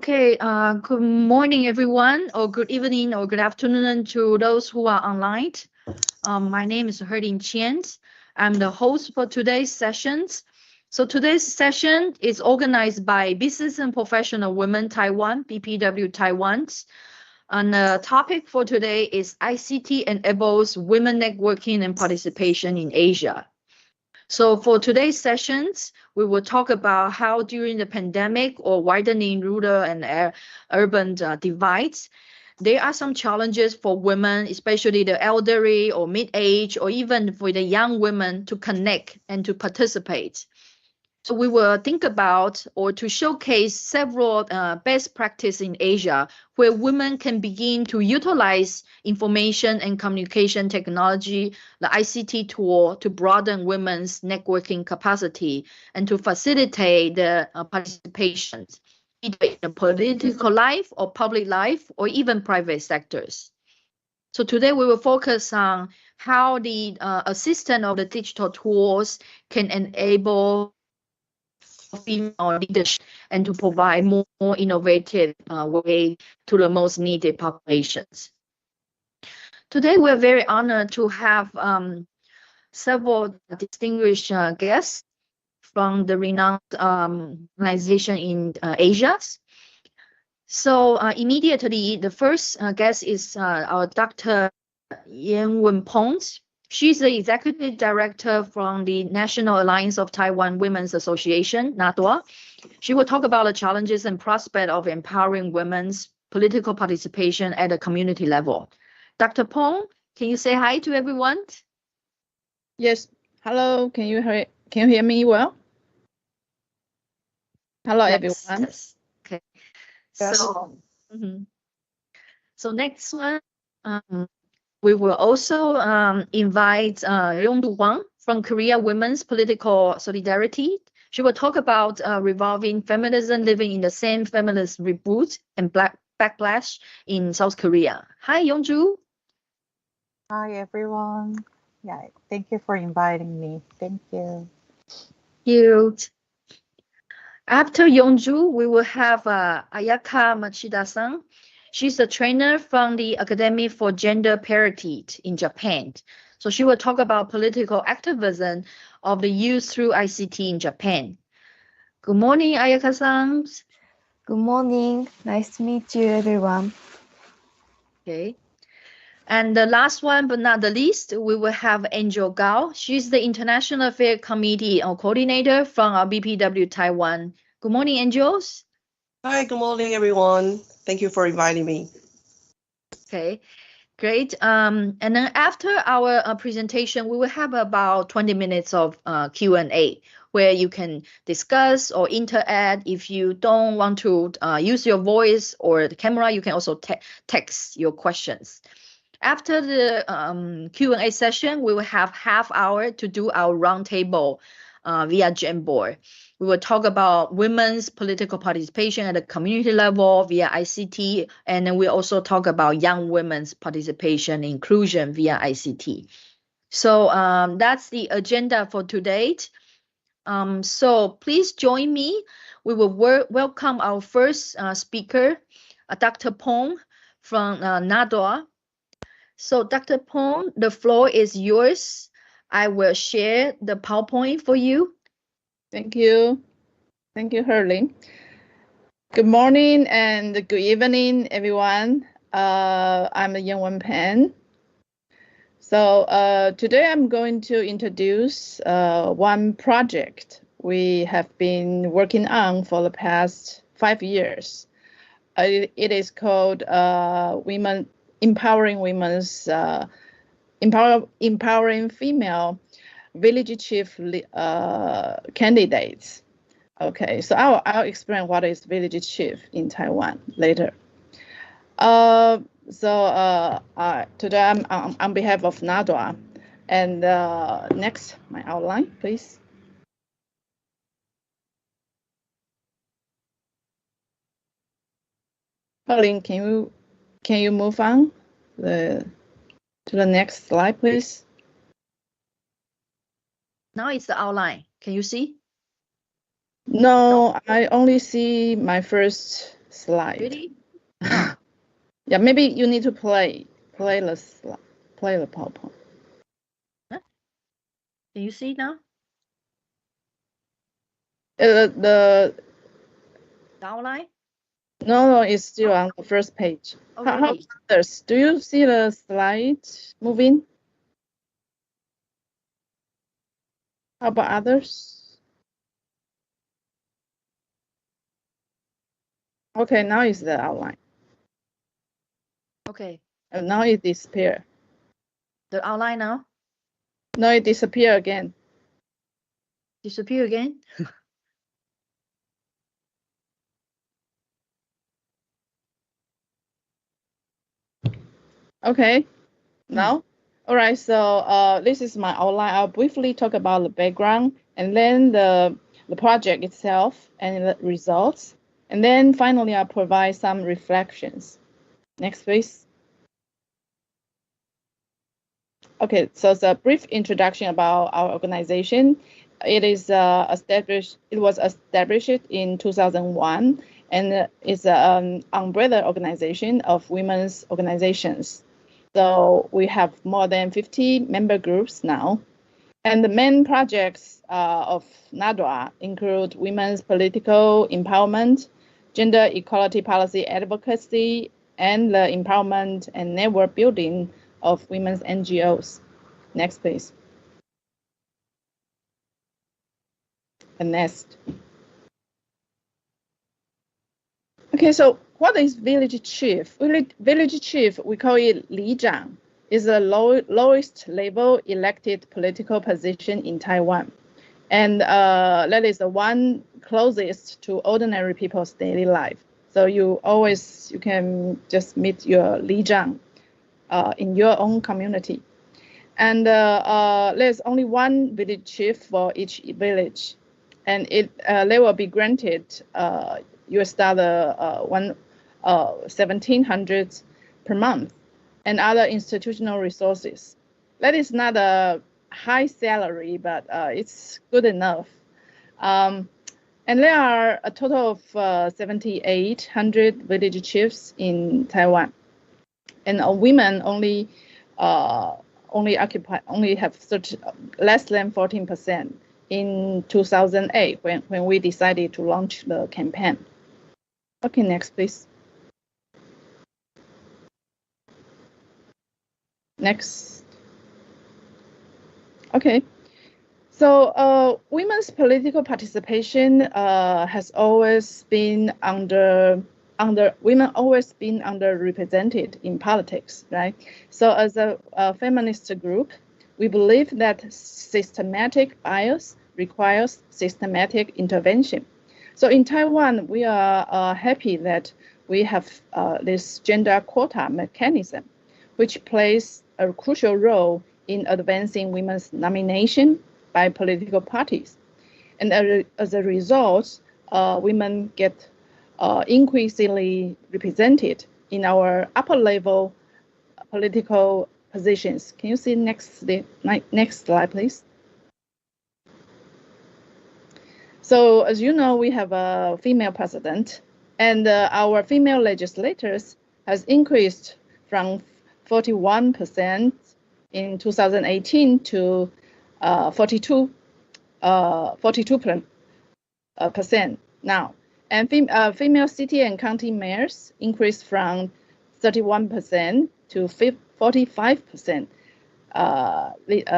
Okay, good morning, everyone, or good evening, or good afternoon to those who are online. My name is Herding Qian. I'm the host for today's sessions. So today's session is organized by Business and Professional Women Taiwan, BPW Taiwan. And the topic for today is ICT enables women networking and participation in Asia. So for today's sessions, we will talk about how during the pandemic or widening rural and urban divides, there are some challenges for women, especially the elderly or mid-age, or even for the young women to connect and to participate. So we will think about or to showcase several best practice in Asia where women can begin to utilize information and communication technology, the ICT tool, to broaden women's networking capacity and to facilitate the participation either in the political life or public life or even private sectors. So today we will focus on how the assistance of the digital tools can enable female leadership and to provide more innovative way to the most needed populations. Today, we're very honored to have several distinguished guests from the renowned organization in Asia. So immediately, the first guest is our Dr. Yan Wen-peng. She's the Executive Director from the National Alliance of Taiwan Women's Association, NATWA. She will talk about the challenges and prospects of empowering women's political participation at a community level. Dr. Peng, can you say hi to everyone? Yes. Hello. Can you hear me well? Hello, yes, everyone. Yes. Okay. Yes. So next one. We will also invite Yongdu Huang from Korea Women's Political Solidarity. She will talk about revolving feminism living in the same feminist reboot and backlash in South Korea. Hi, Yongju. Hi, everyone. Yeah, thank you for inviting me. Thank you. Cute. After Yongju, we will have Ayaka Machida-san. She's a trainer from the Academy for Gender Parity in Japan. So she will talk about political activism of the youth through ICT in Japan. Good morning, Ayaka-san. Good morning. Nice to meet you, everyone. Okay. And the last one, but not the least, we will have Angel Gao. She's the International Affairs Committee Coordinator from our BPW Taiwan. Good morning, Angels. Hi, good morning, everyone. Thank you for inviting me. Okay, great. And then after our presentation, we will have about 20 minutes of Q&A where you can discuss or interact. If you don't want to use your voice or the camera, you can also text your questions. After the Q&A session, we will have half hour to do our roundtable via Jamboard. We will talk about women's political participation at the community level via ICT, and then we also talk about young women's participation and inclusion via ICT. So that's the agenda for today. So please join me. We will welcome our first speaker, Dr. Peng from NATWA. So Dr. Peng, the floor is yours. I will share the PowerPoint for you. Thank you. Thank you, Herding. Good morning and good evening, everyone. I'm Yan Wen-peng. So today I'm going to introduce one project we have been working on for the past 5 years. It is called Empowering Female Village Chief Candidates. Okay, so I'll explain what is village chief in Taiwan later. Today I'm on behalf of NATWA. And next, my outline, please. Pauline, can you move on to the next slide, please? Now it's the outline. Can you see? No, I only see my first slide. Really? Yeah, maybe you need to play the slide, play the PowerPoint. Can you see now? The outline? no, it's still on the first page. Oh, How really? others? Do you see the slide moving? How about others? Okay, now it's the outline. Okay. And now it disappear. The outline now? Now it disappear again. Disappear again? Okay, now? All right, so this is my outline. I'll briefly talk about the background and then the project itself and the results. And then finally, I'll provide some reflections. Next, please. Okay, so it's a brief introduction about our organization. It is established. It was established in 2001, and it's an umbrella organization of women's organizations. So we have more than 50 member groups now. And the main projects of NATWA include women's political empowerment, gender equality policy advocacy, and the empowerment and network building of women's NGOs. Next, please. And next. Okay, so what is village chief? Village chief, we call it 里长, is the lowest level elected political position in Taiwan. And that is the one closest to ordinary people's daily life. So you can just meet your 里长in your own community. And there's only one village chief for each village. And they will be granted $1,700 per month and other institutional resources. That is not a high salary, but it's good enough. And there are a total of 7,800 village chiefs in Taiwan, and women only have less than 14% in 2008 when we decided to launch the campaign. Okay, next, please. Next. Okay. So women's political participation has always been women always been underrepresented in politics, right? So as a feminist group, we believe that systematic bias requires systematic intervention. So in Taiwan, we are happy that we have this gender quota mechanism, which plays a crucial role in advancing women's nomination by political parties. And as a result, women get increasingly represented in our upper level political positions. Can you see next slide, please? So as you know, we have a female president, and our female legislators has increased from 41% in 2018 to 42% now. And female city and county mayors increased from 31% to 45%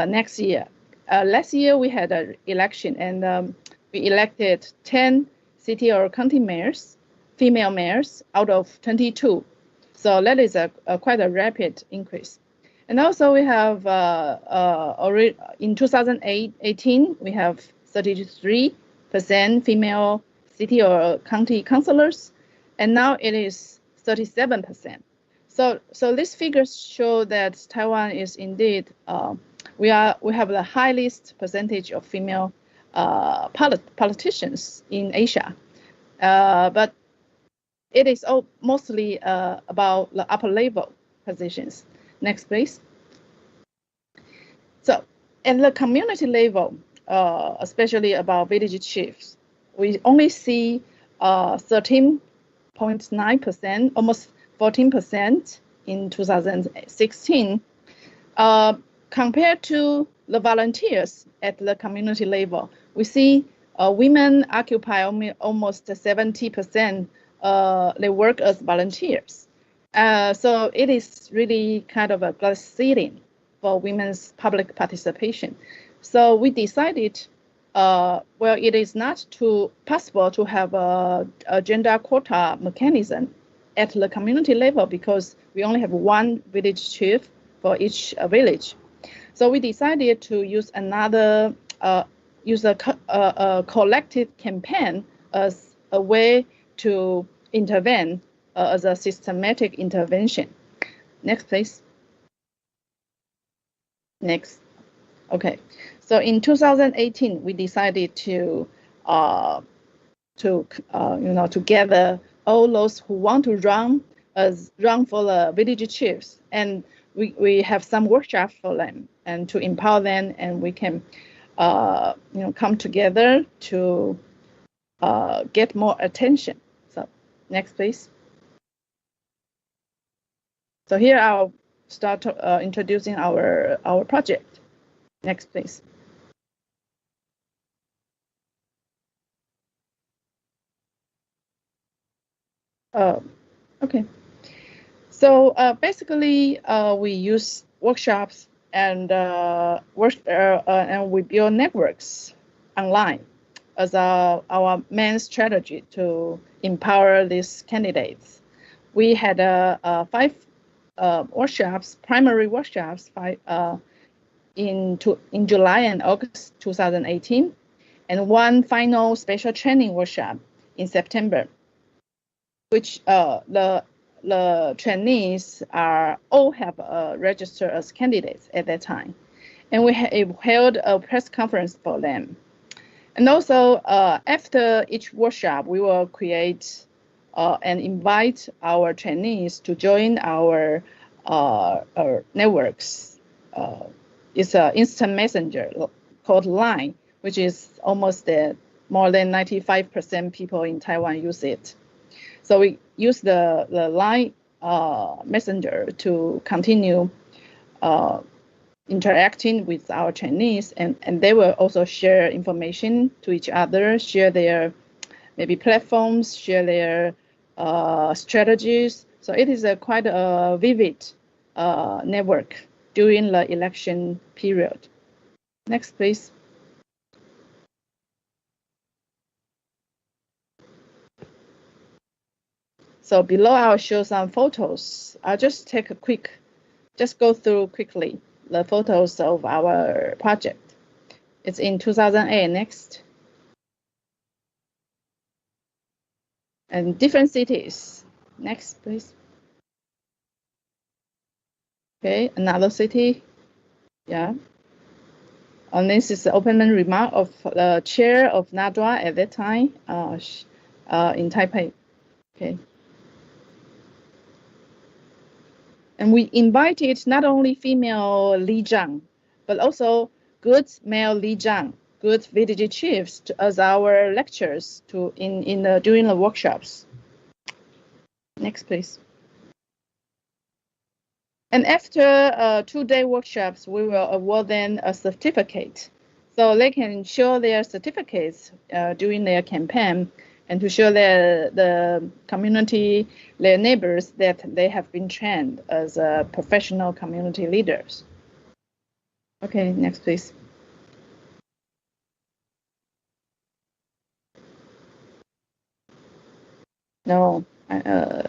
next year. Last year we had an election, and we elected 10 city or county mayors, female mayors, out of 22. So that is quite a rapid increase. And also we have, in 2018, we have 33% female city or county councilors, and now it is 37%. So these figures show that Taiwan is indeed, we have the highest percentage of female politicians in Asia, but it is mostly about the upper level positions. Next, please. So at the community level, especially about village chiefs, we only see 13% 12.9%, almost 14% in 2016. Compared to the volunteers at the community level, we see women occupy almost 70%. They work as volunteers. So it is really kind of a glass ceiling for women's public participation. So we decided, well, it is not possible to have a gender quota mechanism at the community level because we only have one village chief for each village. So we decided to use another, use a collective campaign as a way to intervene as a systematic intervention. Next, please. Next. Okay. So in 2018, we decided to gather all those who want to run for the village chiefs, and we have some workshops for them and to empower them, and we can come together to get more attention. So next, please. So here I'll start introducing our project. Next, please. Okay. So basically, we use workshops and we build networks online as our main strategy to empower these candidates. We had 5 workshops, primary workshops, in July and August 2018, and one final special training workshop in September, which the trainees all have registered as candidates at that time, and we held a press conference for them. And also, after each workshop, we will create and invite our trainees to join our networks. It's an instant messenger called Line, which is almost more than 95% people in Taiwan use it. So we use the Line messenger to continue interacting with our trainees, and they will also share information to each other, share their maybe platforms, share their strategies. So it is quite a vivid network during the election period. Next, please. So below I'll show some photos. I'll just go through quickly the photos of our project. It's in 2008, next. And different cities. Next, please. Okay, another city. Yeah. And this is the opening remark of the chair of NATWA at that time in Taipei. Okay. And we invited not only female Li-Zhang, but also good male Li-Zhang, good village chiefs as our lecturers during the workshops. Next, please. And after 2-day workshops, we will award them a certificate, so they can show their certificates during their campaign, and to show the community, their neighbors, that they have been trained as professional community leaders. Okay, next, please. No,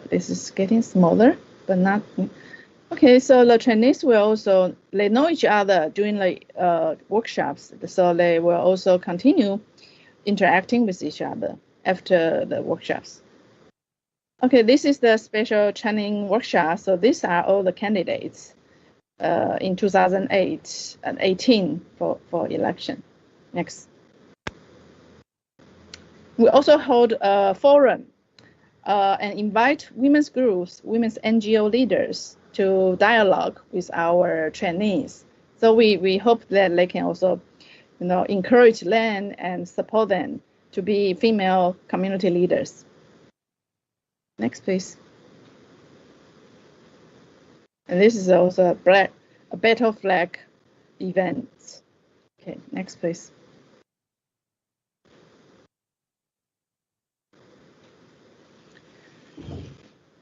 this is getting smaller, but not. Okay, so the trainees will also, they know each other during the workshops, so they will also continue interacting with each other after the workshops. Okay, this is the special training workshop. So these are all the candidates in 2008 and 18 for election. Next. We also hold a forum and invite women's groups, women's NGO leaders to dialogue with our trainees. So we hope that they can also, encourage them and support them to be female community leaders. Next, please. And this is also a battle flag event. Okay, next, please.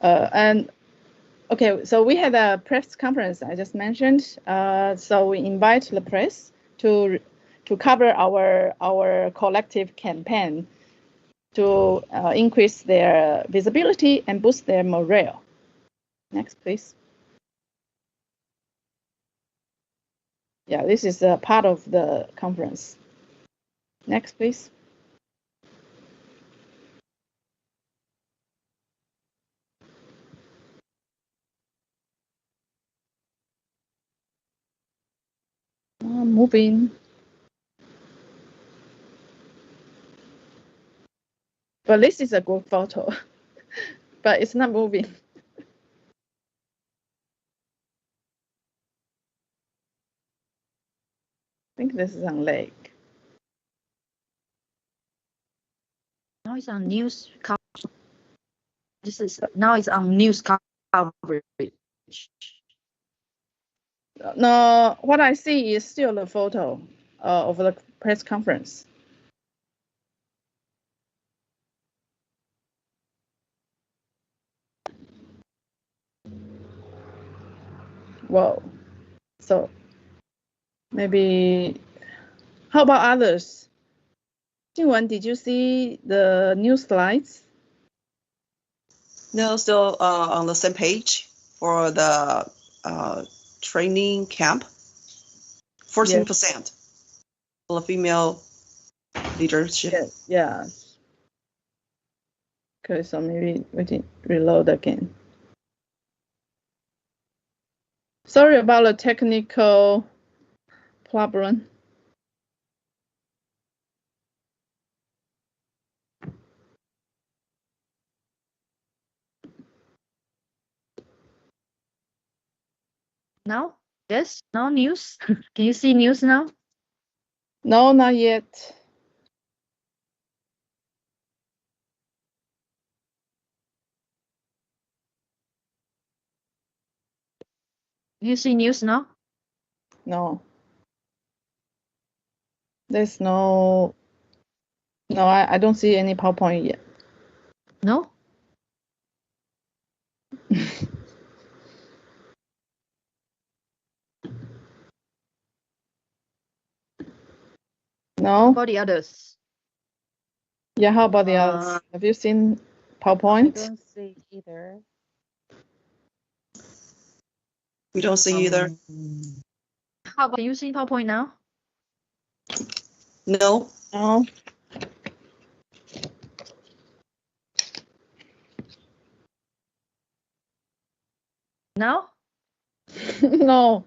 And okay, so we had a press conference I just mentioned. So we invite the press to cover our collective campaign to increase their visibility and boost their morale. Next, please. Yeah, this is a part of the conference. Next, please. Moving. But this is a group photo, but it's not moving. I think this is on lake. Now it's on news coverage. Now it's on news coverage. No, what I see is still the photo of the press conference. Whoa. So maybe, how about others? Jingwen, did you see the news slides? No, still on the same page for the training camp. 14% for the female leadership. Yeah. Okay, so maybe we can reload again. Sorry about the technical problem. Now? Yes? Now news? Can you see news now? No, not yet. You see news now? No. There's no, I don't see any PowerPoint yet. No? No? How about the others? Yeah, how about the others? Have you seen PowerPoint? I don't see either. We don't see either. How about, can you see PowerPoint now? No. No. Now? No.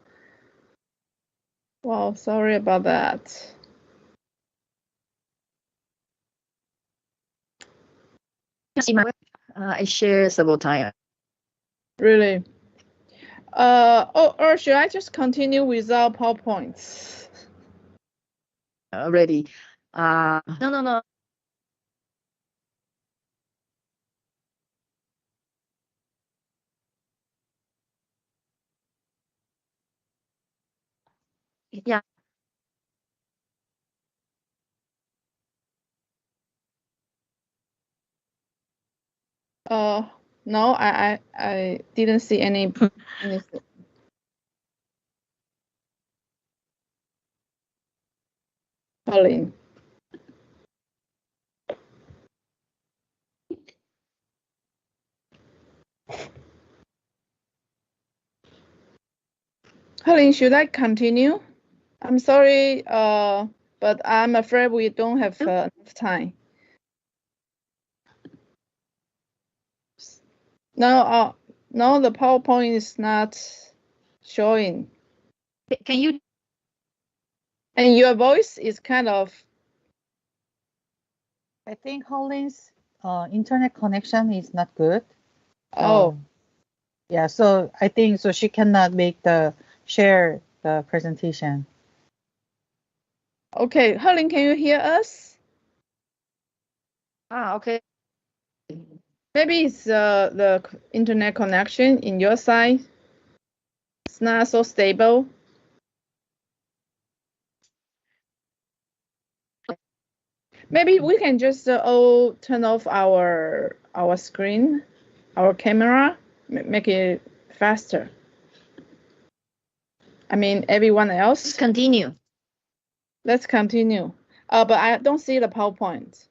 Wow, sorry about that. See my I share several times. Really? Or should I just continue without PowerPoints? Already. No. Yeah. No, I didn't see anything. Colin. Colin, should I continue? I'm sorry, but I'm afraid we don't have enough time. No, no, the PowerPoint is not showing. Can you? And your voice is kind of. I think Holly's internet connection is not good. Oh. Yeah, so I think so she cannot share the presentation. Okay, Helen, can you hear us? Okay. Maybe it's the internet connection in your side. It's not so stable. Maybe we can just all turn off our screen, our camera, make it faster. I mean, everyone else. Let's continue. Let's continue. But I don't see the PowerPoint.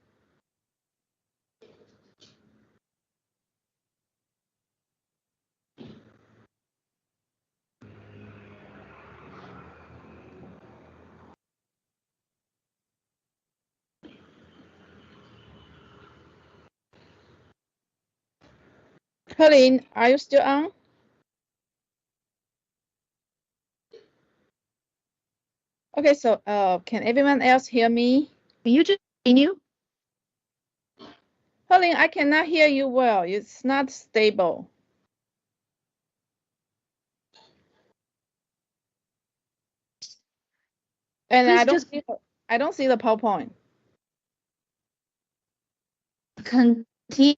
Pauline, are you still on? Okay, so can everyone else hear me? Can you just continue? Pauline, I cannot hear you well. It's not stable. And Please I don't see the PowerPoint. Continue.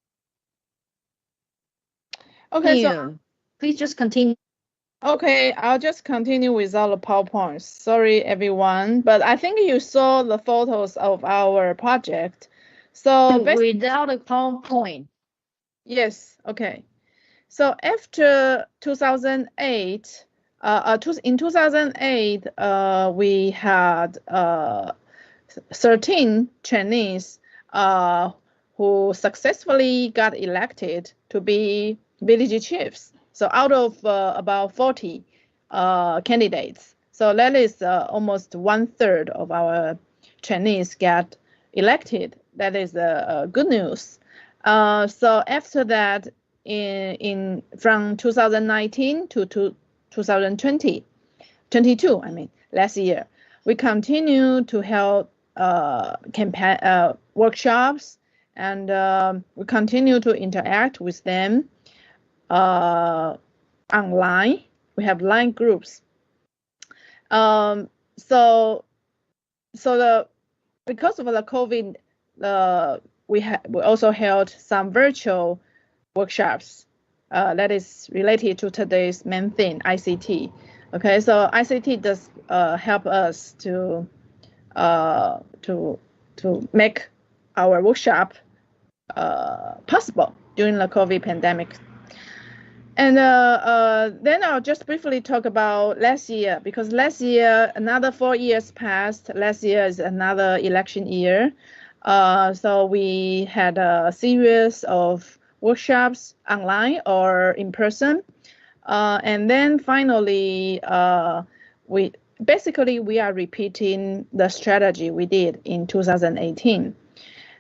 Okay, so please just continue. okay, I'll just continue without the PowerPoint. Sorry, everyone, but I think you saw the photos of our project. So without a PowerPoint. Yes, okay. So after 2008, in 2008, we had 13 trainees who successfully got elected to be village chiefs. So out of about 40 candidates, so that is almost 1/3 of our trainees get elected. That is good news. So after that, from 2019 to 2022, I mean last year, we continue to hold campaign workshops, and we continue to interact with them online. We have line groups. Because of the COVID, we also held some virtual workshops that is related to today's main thing, ICT. Okay, so ICT does help us to make our workshop possible during the COVID pandemic. And then I'll just briefly talk about last year, because last year, another 4 years passed. Last year is another election year. So we had a series of workshops online or in person. And then finally, we are repeating the strategy we did in 2018.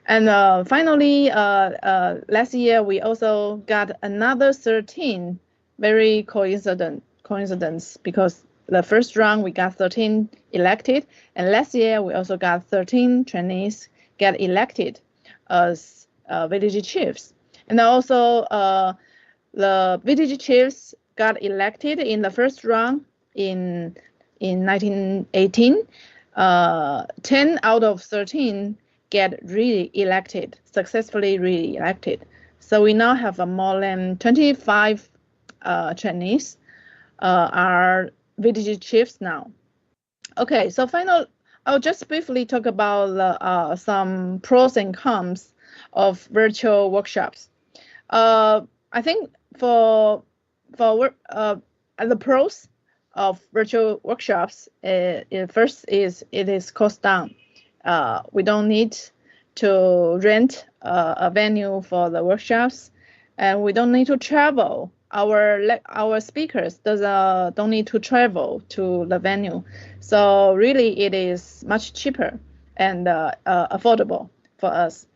And finally, last year, we also got another 13, very coincidence, because the first round we got 13 elected, and last year we also got 13 trainees get elected as village chiefs. And also the village chiefs got elected in the first round in 1918. 10 out of 13 get successfully re-elected. So we now have more than 25 trainees are village chiefs now. Okay, so I'll just briefly talk about some pros and cons of virtual workshops. I think for the pros of virtual workshops, first is it is cost down. We don't need to rent a venue for the workshops, and we don't need to travel. Our speakers don't need to travel to the venue, so really it is much cheaper and affordable for us.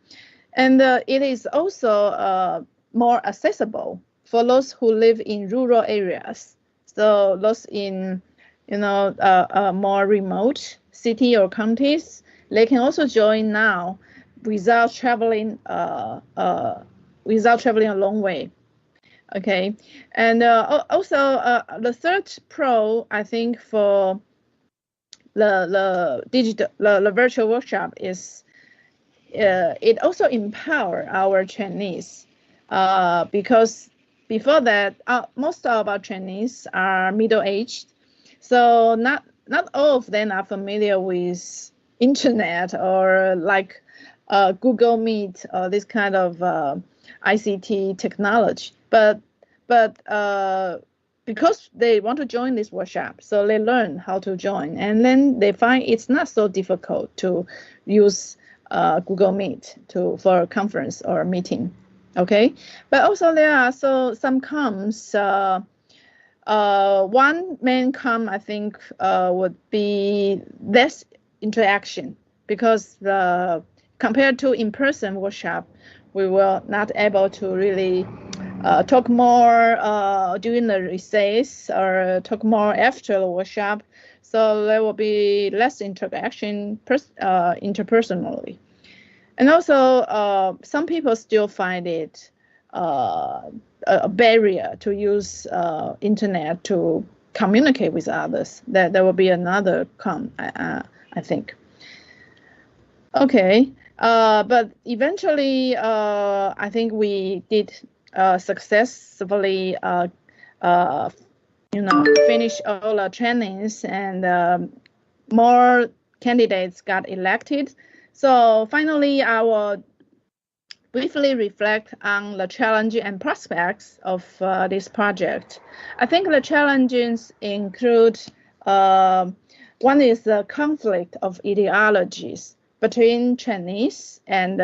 And it is also more accessible for those who live in rural areas. So those in more remote city or counties, they can also join now without traveling a long way. Okay, and also the third pro, I think, for the virtual workshop is it also empower our trainees because before that, most of our trainees are middle-aged, so not all of them are familiar with internet or like Google Meet or this kind of ICT technology. But because they want to join this workshop, so they learn how to join, and then they find it's not so difficult to use Google Meet for a conference or a meeting. Okay, but also there are some cons. One main con I think would be less interaction, because compared to in-person workshop, we were not able to really talk more during the recess or talk more after the workshop. So there will be less interaction interpersonally. And also, some people still find it a barrier to use internet to communicate with others. That will be another con, I think. Okay, but eventually, I think we did successfully, finish all our trainings, and more candidates got elected. So finally, I will briefly reflect on the challenges and prospects of this project. I think the challenges include one is the conflict of ideologies between trainees and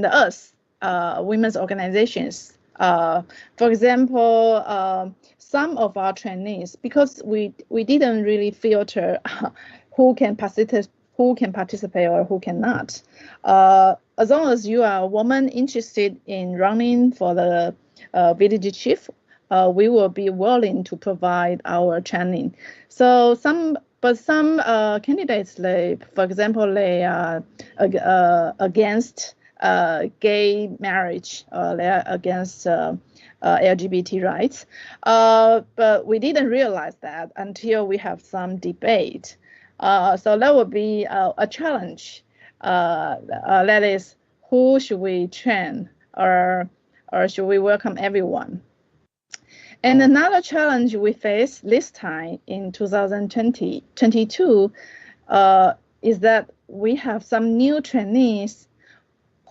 us, women's organizations. For example, some of our trainees, because we didn't really filter who can participate or who cannot. As long as you are a woman interested in running for the village chief, we will be willing to provide our training. So some candidates, for example, they are against gay marriage, they are against LGBT rights. But we didn't realize that until we have some debate. So that would be a challenge. That is, who should we train, or should we welcome everyone? And another challenge we face this time in 2022 is that we have some new trainees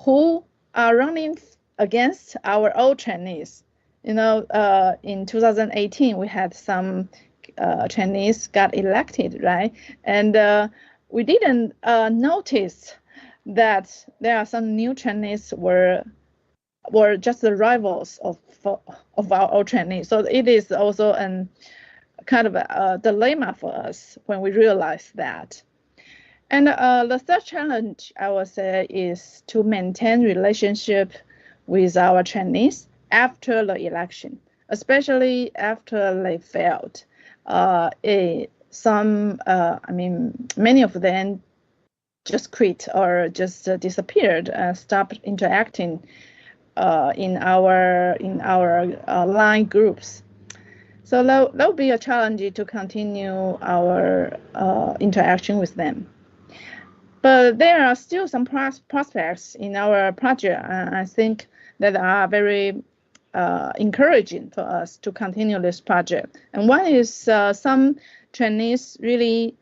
who are running against our old trainees. In 2018, we had some trainees got elected, right? And we didn't notice that there are some new trainees were just the rivals of our old trainees. So it is also a kind of a dilemma for us when we realize that. And the third challenge, I would say, is to maintain relationship with our trainees after the election, especially after they failed. Many of them just quit or just disappeared and stopped interacting in our line groups. So that will be a challenge to continue our interaction with them. But there are still some prospects in our project, I think, that are very encouraging for us to continue this project. And one is some trainees really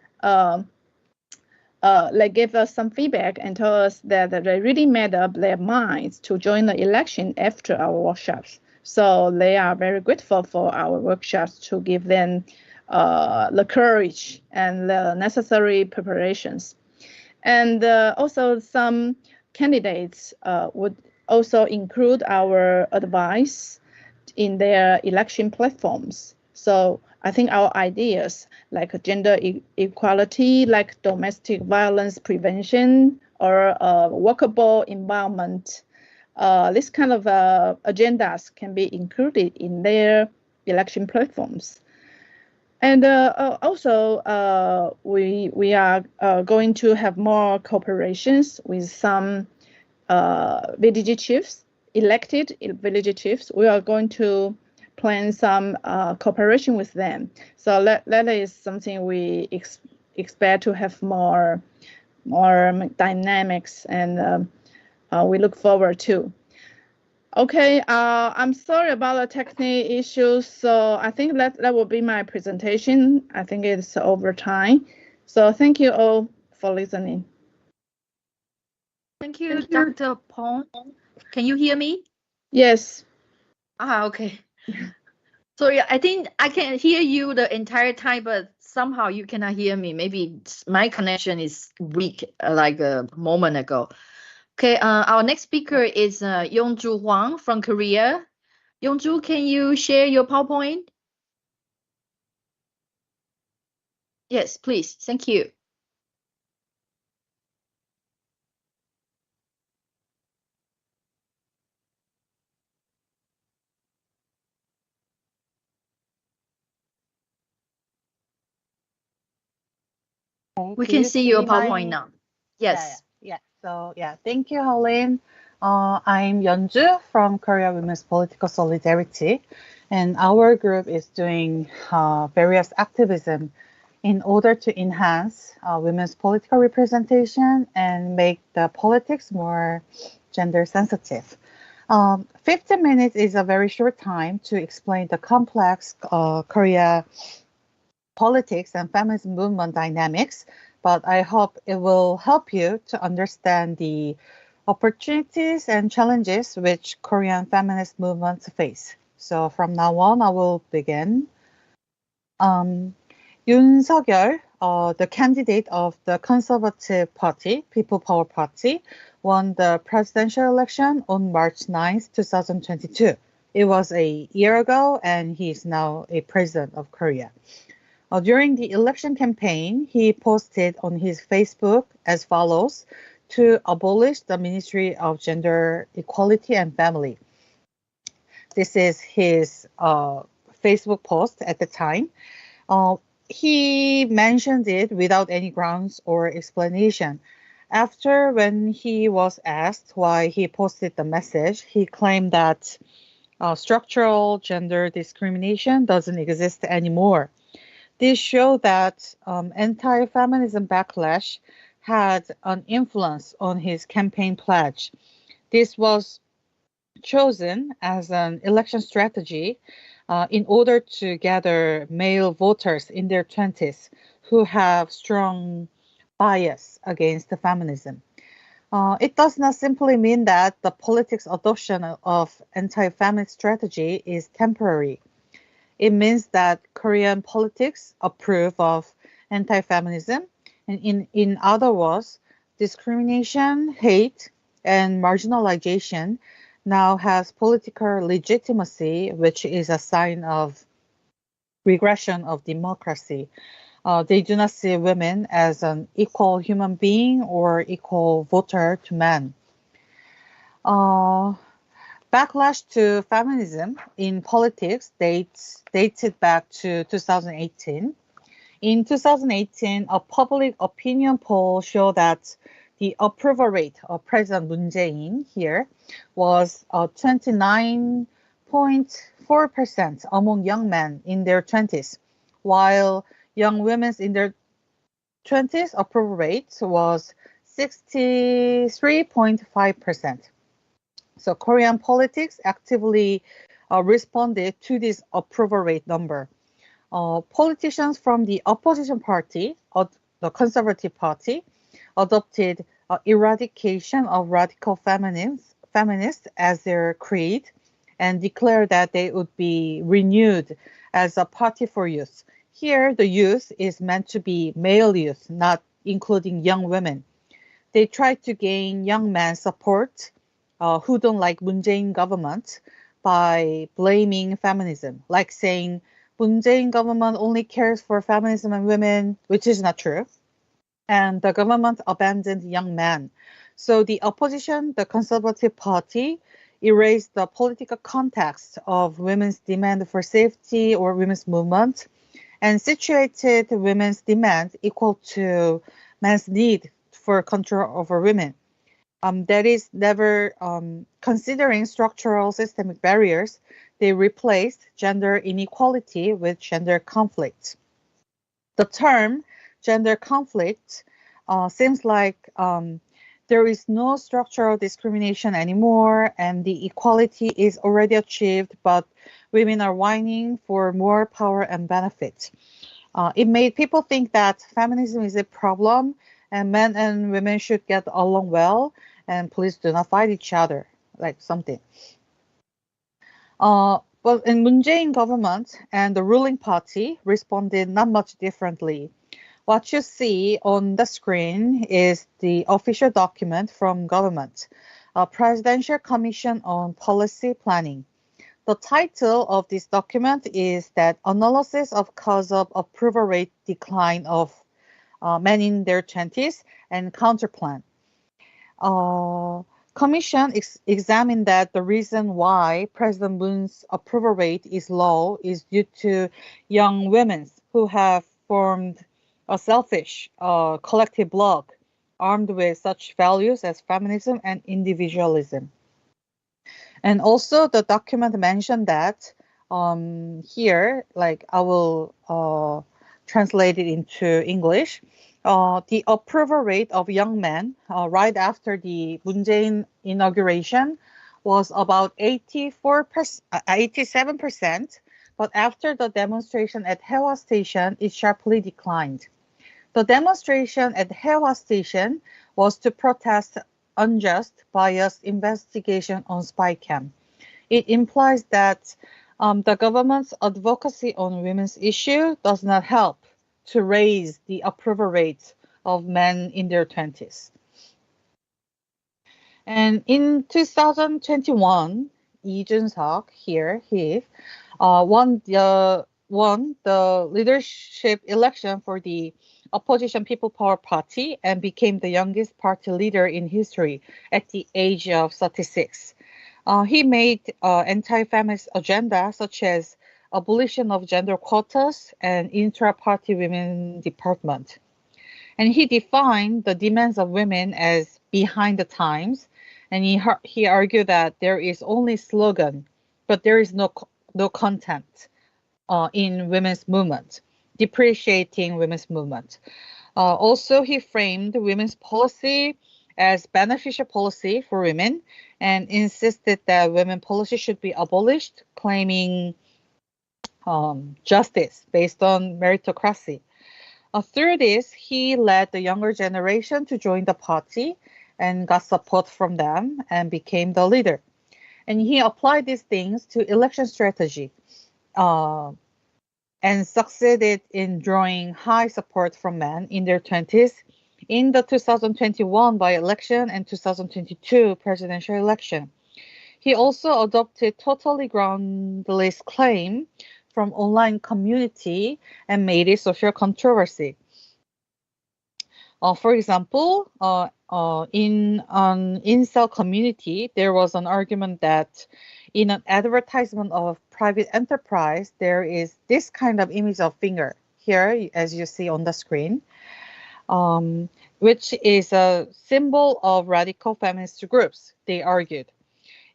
they gave us some feedback and told us that they really made up their minds to join the election after our workshops. So they are very grateful for our workshops to give them the courage and the necessary preparations. And also some candidates would also include our advice in their election platforms. So I think our ideas like gender equality, like domestic violence prevention, or workable environment, this kind of agendas can be included in their election platforms. And also, we are going to have more cooperations with some village chiefs, elected village chiefs. We are going to plan some cooperation with them. So that is something we expect to have more dynamics, and we look forward to. Okay, I'm sorry about the technical issues. So I think that will be my presentation. I think it's over time. So thank you all for listening. Thank you, Dr. Pong. Can you hear me? Yes. Okay. Sorry, I think I can hear you the entire time, but somehow you cannot hear me. Maybe my connection is weak, like a moment ago. Okay, our next speaker is Yongju Huang from Korea. Yongju, can you share your PowerPoint? Yes, please. Thank you. Okay, We do can you see your see my- PowerPoint now. Yes. Yeah. So thank you, Helene. I'm Yeonju from Korea Women's Political Solidarity, and our group is doing various activism in order to enhance women's political representation and make the politics more gender sensitive. 15 minutes is a very short time to explain the complex Korea politics and feminist movement dynamics, but I hope it will help you to understand the opportunities and challenges which Korean feminist movements face. So from now on, I will begin. Yoon Suk-yeol, the candidate of the Conservative Party, People Power Party, won the presidential election on March 9th, 2022. It was a year ago, and he is now a president of Korea. During the election campaign, he posted on his Facebook as follows: to abolish the Ministry of Gender Equality and Family. This is his Facebook post at the time. He mentioned it without any grounds or explanation. After, when he was asked why he posted the message, he claimed that structural gender discrimination doesn't exist anymore. This showed that anti-feminism backlash had an influence on his campaign pledge. This was chosen as an election strategy in order to gather male voters in their 20s who have strong bias against feminism. It does not simply mean that the politics adoption of anti-feminist strategy is temporary. It means that Korean politics approve of anti-feminism, and in other words, discrimination, hate, and marginalization now has political legitimacy, which is a sign of regression of democracy. They do not see women as an equal human being or equal voter to men. Backlash to feminism in politics dated back to 2018. In 2018, a public opinion poll showed that the approval rate of President Moon Jae-in here was 29.4% among young men in their 20s, while young women in their 20s approval rate was 63.5%. So Korean politics actively responded to this approval rate number. Politicians from the opposition party, the Conservative Party, adopted eradication of radical feminists as their creed and declared that they would be renewed as a party for youth. Here, the youth is meant to be male youth, not including young women. They tried to gain young men's support who don't like Moon Jae-in government by blaming feminism, like saying Moon Jae-in government only cares for feminism and women, which is not true. And the government abandoned young men. So the opposition, the Conservative Party, erased the political context of women's demand for safety or women's movement and situated women's demand equal to men's need for control over women. That is never considering structural systemic barriers. They replaced gender inequality with gender conflict. The term gender conflict seems like there is no structural discrimination anymore, and the equality is already achieved, but women are whining for more power and benefits. It made people think that feminism is a problem, and men and women should get along well, and please do not fight each other, like something. But in Moon Jae-in government and the ruling party responded not much differently. What you see on the screen is the official document from government, a Presidential Commission on Policy Planning. The title of this document is that Analysis of Cause of Approval Rate Decline of Men in Their 20s and Counterplan. Commission examined that the reason why President Moon's approval rate is low is due to young women who have formed a selfish collective bloc armed with such values as feminism and individualism. And also the document mentioned that here, like I will translate it into English. The approval rate of young men right after the Moon Jae-in inauguration was about 87%, but after the demonstration at Haewa Station, it sharply declined. The demonstration at Haewa Station was to protest unjust, biased investigation on spy cam. It implies that the government's advocacy on women's issue does not help to raise the approval rate of men in their 20s. And in 2021, Lee Jun-seok here, he won the leadership election for the opposition People Power Party and became the youngest party leader in history at the age of 36. He made anti-feminist agenda such as abolition of gender quotas and intra-party women department. And he defined the demands of women as behind the times, and he argued that there is only slogan, but there is no content in women's movement, depreciating women's movement. Also, he framed women's policy as beneficial policy for women and insisted that women policy should be abolished, claiming justice based on meritocracy. Through this, he led the younger generation to join the party and got support from them and became the leader. And he applied these things to election strategy and succeeded in drawing high support from men in their 20s in the 2021 by-election and 2022 presidential election. He also adopted totally groundless claim from online community and made it social controversy. For example, in an incel community, there was an argument that in an advertisement of private enterprise, there is this kind of image of finger here, as you see on the screen, which is a symbol of radical feminist groups, they argued.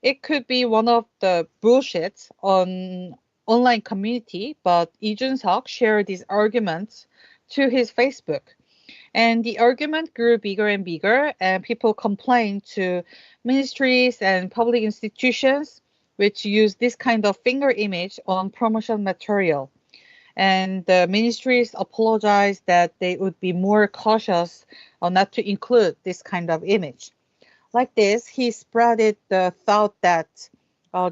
It could be one of the bullshits on online community, but Lee Jun-seok shared these arguments to his Facebook. And the argument grew bigger and bigger, and people complained to ministries and public institutions which use this kind of finger image on promotion material. And the ministries apologized that they would be more cautious not to include this kind of image. Like this, he spreaded the thought that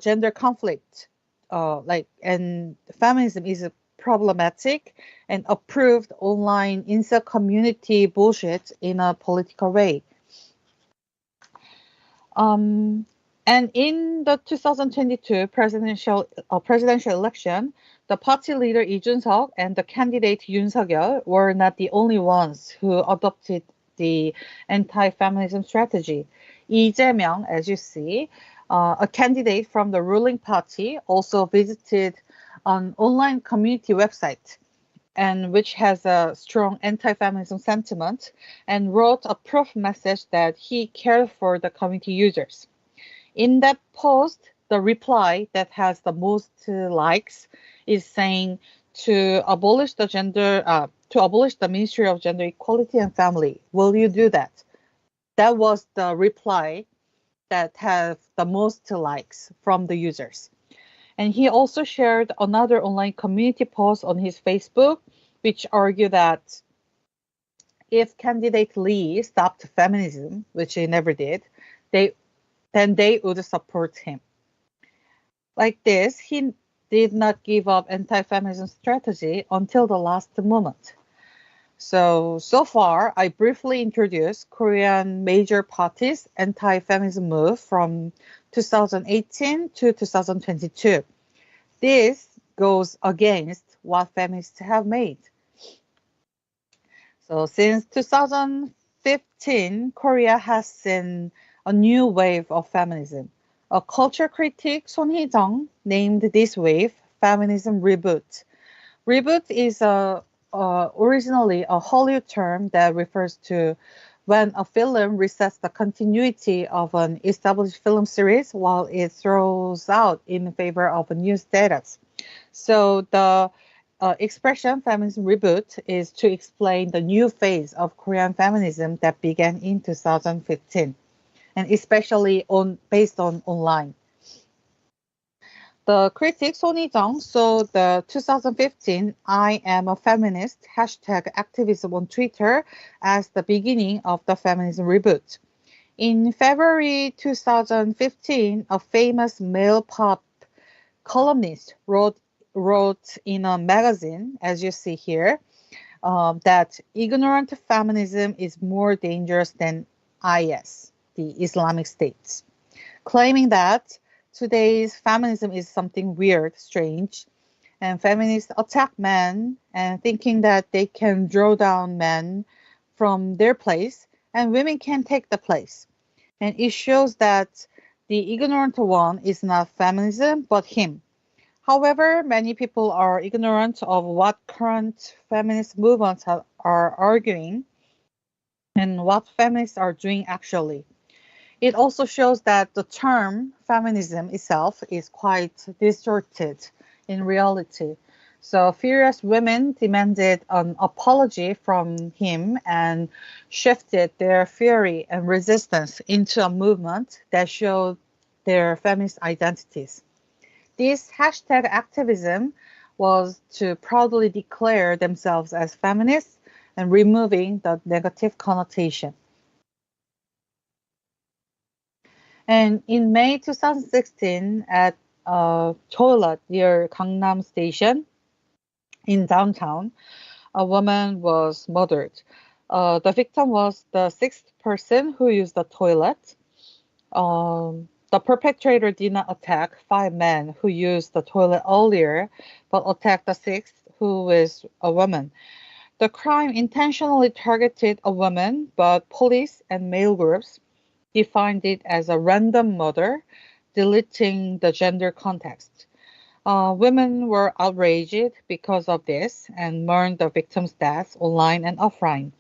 gender conflict and feminism is problematic and approved online incel community bullshit in a political way. And in the 2022 presidential election, the party leader Lee Jun-seok and the candidate Yoon Suk-yeol were not the only ones who adopted the anti-feminism strategy. Lee Jae-myung, as you see, a candidate from the ruling party, also visited an online community website, and which has a strong anti-feminism sentiment, and wrote a proof message that he cared for the community users. In that post, the reply that has the most likes is saying to abolish the Ministry of Gender Equality and Family. Will you do that? that was the reply that have the most likes from the users. And he also shared another online community post on his Facebook, which argued that if candidate Lee stopped feminism, which he never did, then they would support him. Like this, he did not give up anti-feminism strategy until the last moment. So far, I briefly introduced Korean major parties' anti-feminism move from 2018 to 2022. This goes against what feminists have made. So since 2015, Korea has seen a new wave of feminism. A culture critic, Son Hee-jung, named this wave Feminism Reboot. Reboot is originally a Hollywood term that refers to when a film resets the continuity of an established film series while it throws out in favor of a new status. So the expression feminism reboot is to explain the new phase of Korean feminism that began in 2015, and especially based on online. The critic Son Hee-jung saw the 2015 I am a feminist hashtag activism on Twitter as the beginning of the feminism reboot. In February 2015, a famous male pop columnist wrote in a magazine, as you see here, that ignorant feminism is more dangerous than IS, the Islamic State, claiming that today's feminism is something weird, strange, and feminists attack men and thinking that they can draw down men from their place and women can take the place. And it shows that the ignorant one is not feminism, but him. However, many people are ignorant of what current feminist movements are arguing and what feminists are doing actually. It also shows that the term feminism itself is quite distorted in reality. So furious women demanded an apology from him and shifted their fury and resistance into a movement that showed their feminist identities. This hashtag activism was to proudly declare themselves as feminists and removing the negative connotation. And in May 2016, at a toilet near Gangnam Station in downtown, a woman was murdered. The victim was the sixth person who used the toilet. The perpetrator did not attack 5 men who used the toilet earlier, but attacked the sixth, who is a woman. The crime intentionally targeted a woman, but police and male groups defined it as a random murder, deleting the gender context. Women were outraged because of this and mourned the victim's death online and offline.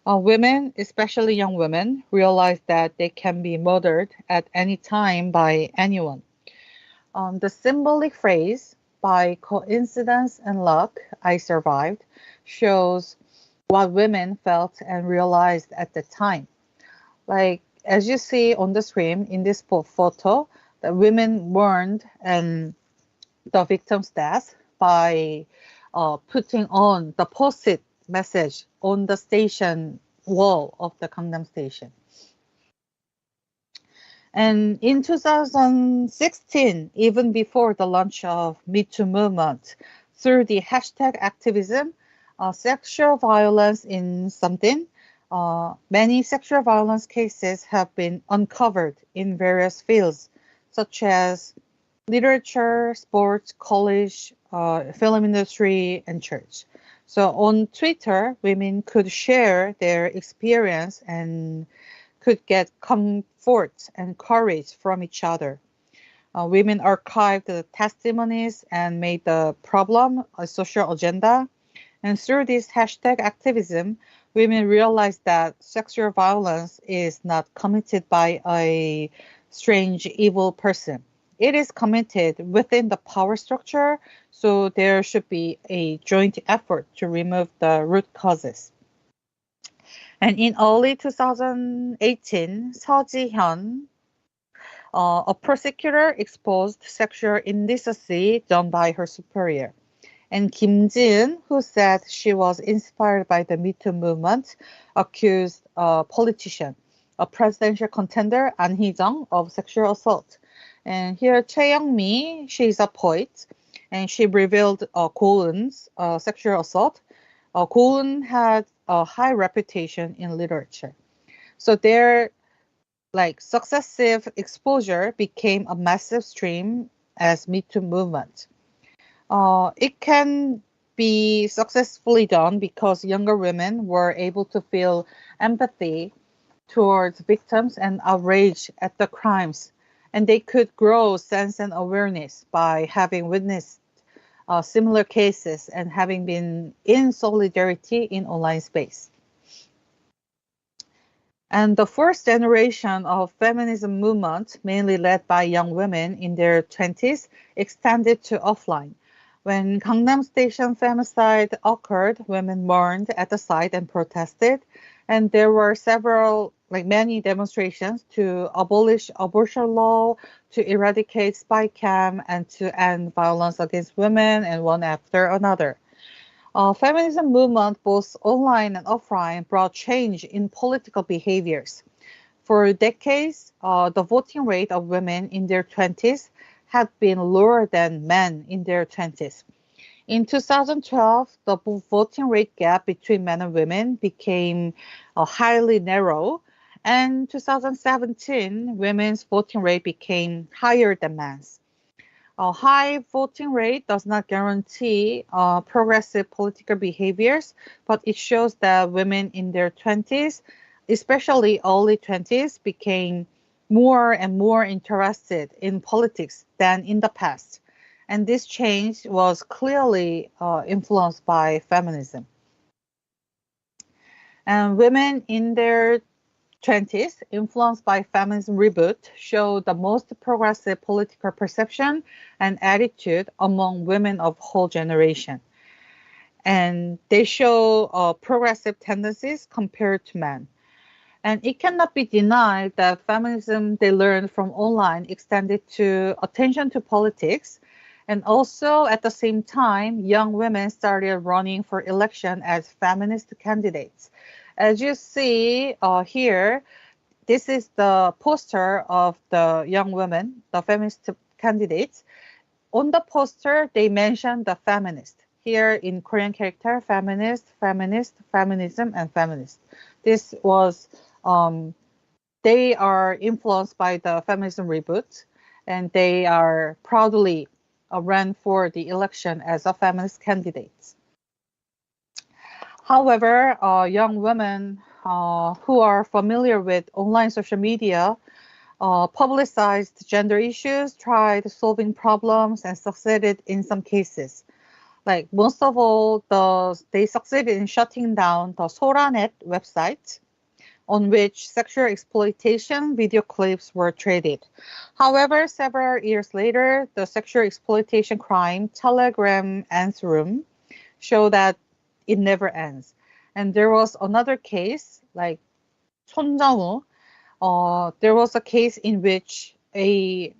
Women, especially young women, realized that they can be murdered at any time by anyone. The symbolic phrase, by coincidence and luck, I survived, shows what women felt and realized at the time. Like, as you see on the screen in this photo, the women mourned and the victim's death by putting on the post-it message on the station wall of the Gangnam Station. And in 2016, even before the launch of Me Too movement, through the hashtag activism, sexual violence in something, many sexual violence cases have been uncovered in various fields, such as literature, sports, college, film industry, and church. So on Twitter, women could share their experience and could get comfort and courage from each other. Women archived the testimonies and made the problem a social agenda. And through this hashtag activism, women realized that sexual violence is not committed by a strange, evil person. It is committed within the power structure, so there should be a joint effort to remove the root causes. And in early 2018, Seo Ji-hyun, a prosecutor, exposed sexual indecency done by her superior. And Kim Ji-eun, who said she was inspired by the Me Too movement, accused a politician, a presidential contender, An Hee-jung, of sexual assault. And here, Choi Young-mi, she's a poet, and she revealed Go-eun's sexual assault. Go-eun had a high reputation in literature. So their successive exposure became a massive stream as Me Too movement. It can be successfully done because younger women were able to feel empathy towards victims and outrage at the crimes, and they could grow sense and awareness by having witnessed similar cases and having been in solidarity in online space. And the first generation of feminism movement, mainly led by young women in their 20s, extended to offline. When Gangnam Station femicide occurred, women mourned at the site and protested, and there were many demonstrations to abolish abortion law, to eradicate spy cam, and to end violence against women, and one after another. Feminism movement, both online and offline, brought change in political behaviors. For decades, the voting rate of women in their 20s had been lower than men in their 20s. In 2012, the voting rate gap between men and women became highly narrow, and 2017, women's voting rate became higher than men's. A high voting rate does not guarantee progressive political behaviors, but it shows that women in their 20s, especially early 20s, became more and more interested in politics than in the past. And this change was clearly influenced by feminism. And women in their 20s, influenced by feminism reboot, show the most progressive political perception and attitude among women of whole generation. And they show progressive tendencies compared to men. And it cannot be denied that feminism they learned from online extended to attention to politics. And also at the same time, young women started running for election as feminist candidates. As you see here, this is the poster of the young women, the feminist candidates. On the poster, they mention the feminist. Here in Korean character, feminist, feminist, feminism, and feminist. This was, they are influenced by the feminism reboot, and they are proudly ran for the election as a feminist candidates. However, young women who are familiar with online social media publicized gender issues, tried solving problems, and succeeded in some cases. Like most of all, they succeeded in shutting down the Soranet website, on which sexual exploitation video clips were traded. However, several years later, the sexual exploitation crime Telegram Ansroom showed that it never ends. And there was another case, like Chon Jung-woo. There was a case in which the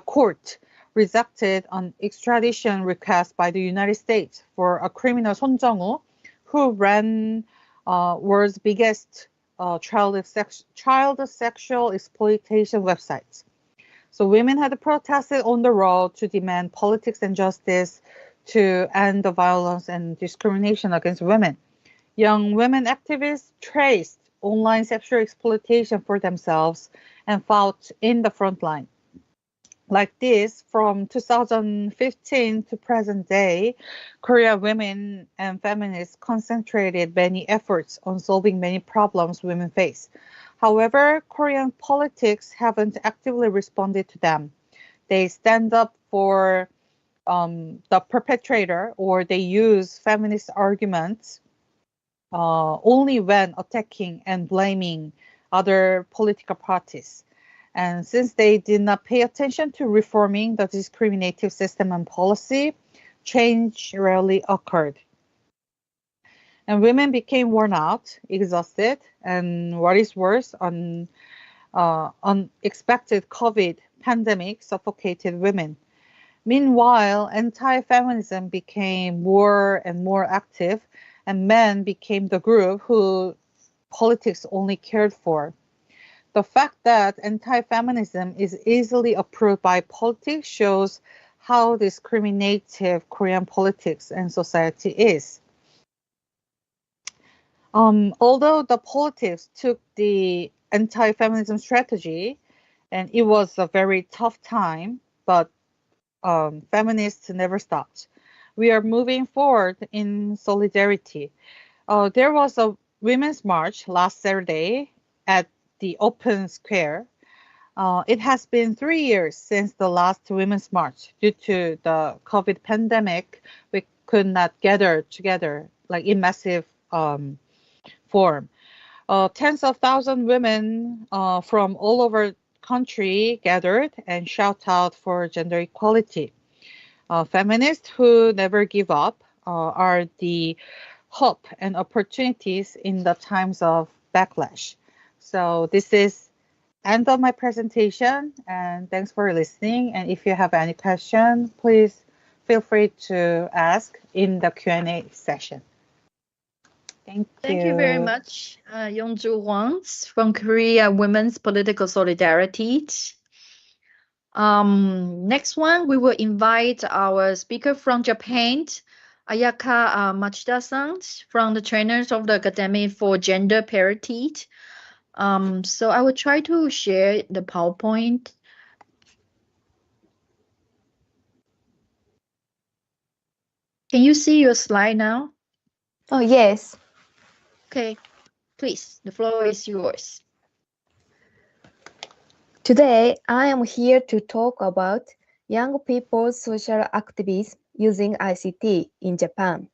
court rejected an extradition request by the United States for a criminal Chon Jung-woo, who ran world's biggest child sexual exploitation websites. So women had protested on the road to demand politics and justice to end the violence and discrimination against women. Young women activists traced online sexual exploitation for themselves and fought in the front line. Like this, from 2015 to present day, Korean women and feminists concentrated many efforts on solving many problems women face. However, Korean politics haven't actively responded to them. They stand up for the perpetrator, or they use feminist arguments only when attacking and blaming other political parties. And since they did not pay attention to reforming the discriminative system and policy, change rarely occurred. and women became worn out, exhausted, and what is worse, unexpected COVID pandemic suffocated women. Meanwhile, anti-feminism became more and more active, and men became the group who politics only cared for. The fact that anti-feminism is easily approved by politics shows how discriminative Korean politics and society is. Although the politics took the anti-feminism strategy, and it was a very tough time, but feminists never stopped. We are moving forward in solidarity. There was a women's march last Saturday at the open square. It has been 3 years since the last women's march. Due to the COVID pandemic, we could not gather together like in massive form. Tens of thousands of women from all over country gathered and shout out for gender equality. Feminists who never give up are the hope and opportunities in the times of backlash. So this is end of my presentation, and thanks for listening. And if you have any question, please feel free to ask in the Q&A session. Thank you. Thank you very much, Yongju Hwang from Korea Women's Political Solidarity. Next one, we will invite our speaker from Japan, Ayaka Machida-san, from the trainers of the Academy for Gender Parity. So I will try to share the PowerPoint. Can you see your slide now? Oh, yes. Okay, please, the floor is yours. Today, I am here to talk about young people's social activism using ICT in Japan.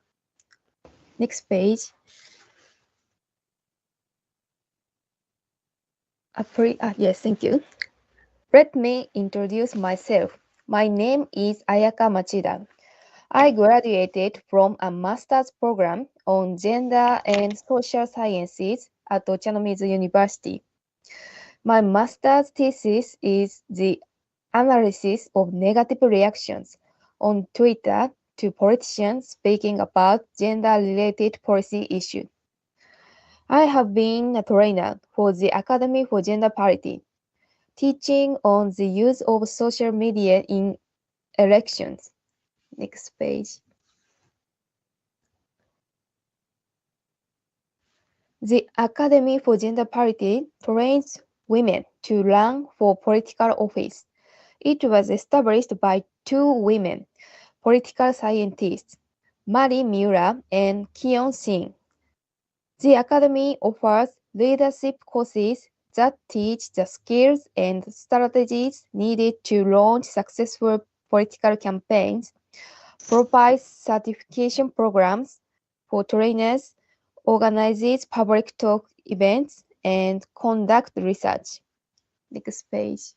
Next page. Yes, thank you. Let me introduce myself. My name is Ayaka Machida. I graduated from a master's program on gender and social sciences at Ochanomizu University. My master's thesis is the analysis of negative reactions on Twitter to politicians speaking about gender-related policy issues. I have been a trainer for the Academy for Gender Parity, teaching on the use of social media in elections. Next page. The Academy for Gender Parity trains women to run for political office. It was established by two women, political scientists, Mari Miura and Kion Shin. The Academy offers leadership courses that teach the skills and strategies needed to launch successful political campaigns, provides certification programs for trainers, organizes public talk events, and conduct research. Next page.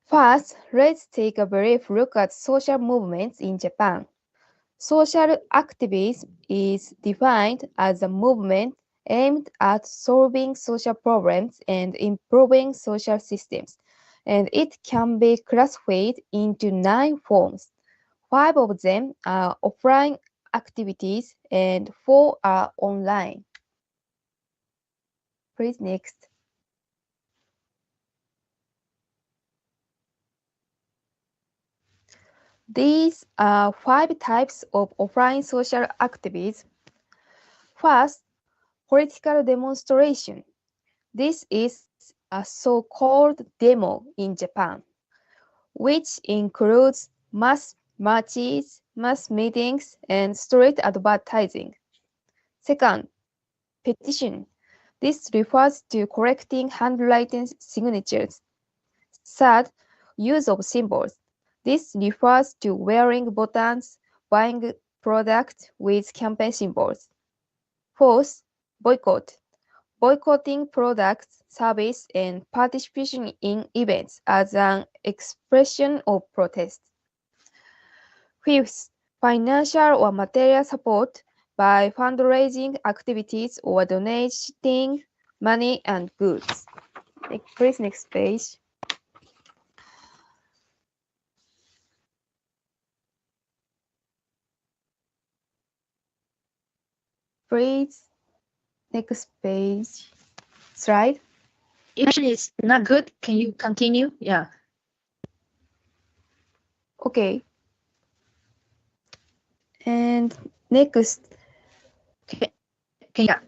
First, let's take a brief look at social movements in Japan. Social activism is defined as a movement aimed at solving social problems and improving social systems, and it can be classified into 9 forms. 5 of them are offline activities and 4 are online. Please, next. These are 5 types of offline social activism. First, political demonstration. This is a so-called demo in Japan, which includes mass marches, mass meetings, and street advertising. Second, petition. This refers to collecting handwritten signatures. Third, use of symbols. This refers to wearing buttons, buying products with campaign symbols. Fourth, boycott. Boycotting products, service, and participation in events as an expression of protest. Fifth, financial or material support by fundraising activities or donating money and goods. Please, next page. Please, next page. Slide. Actually, it's not good. Can you continue? Yeah. Okay. And next. Yeah.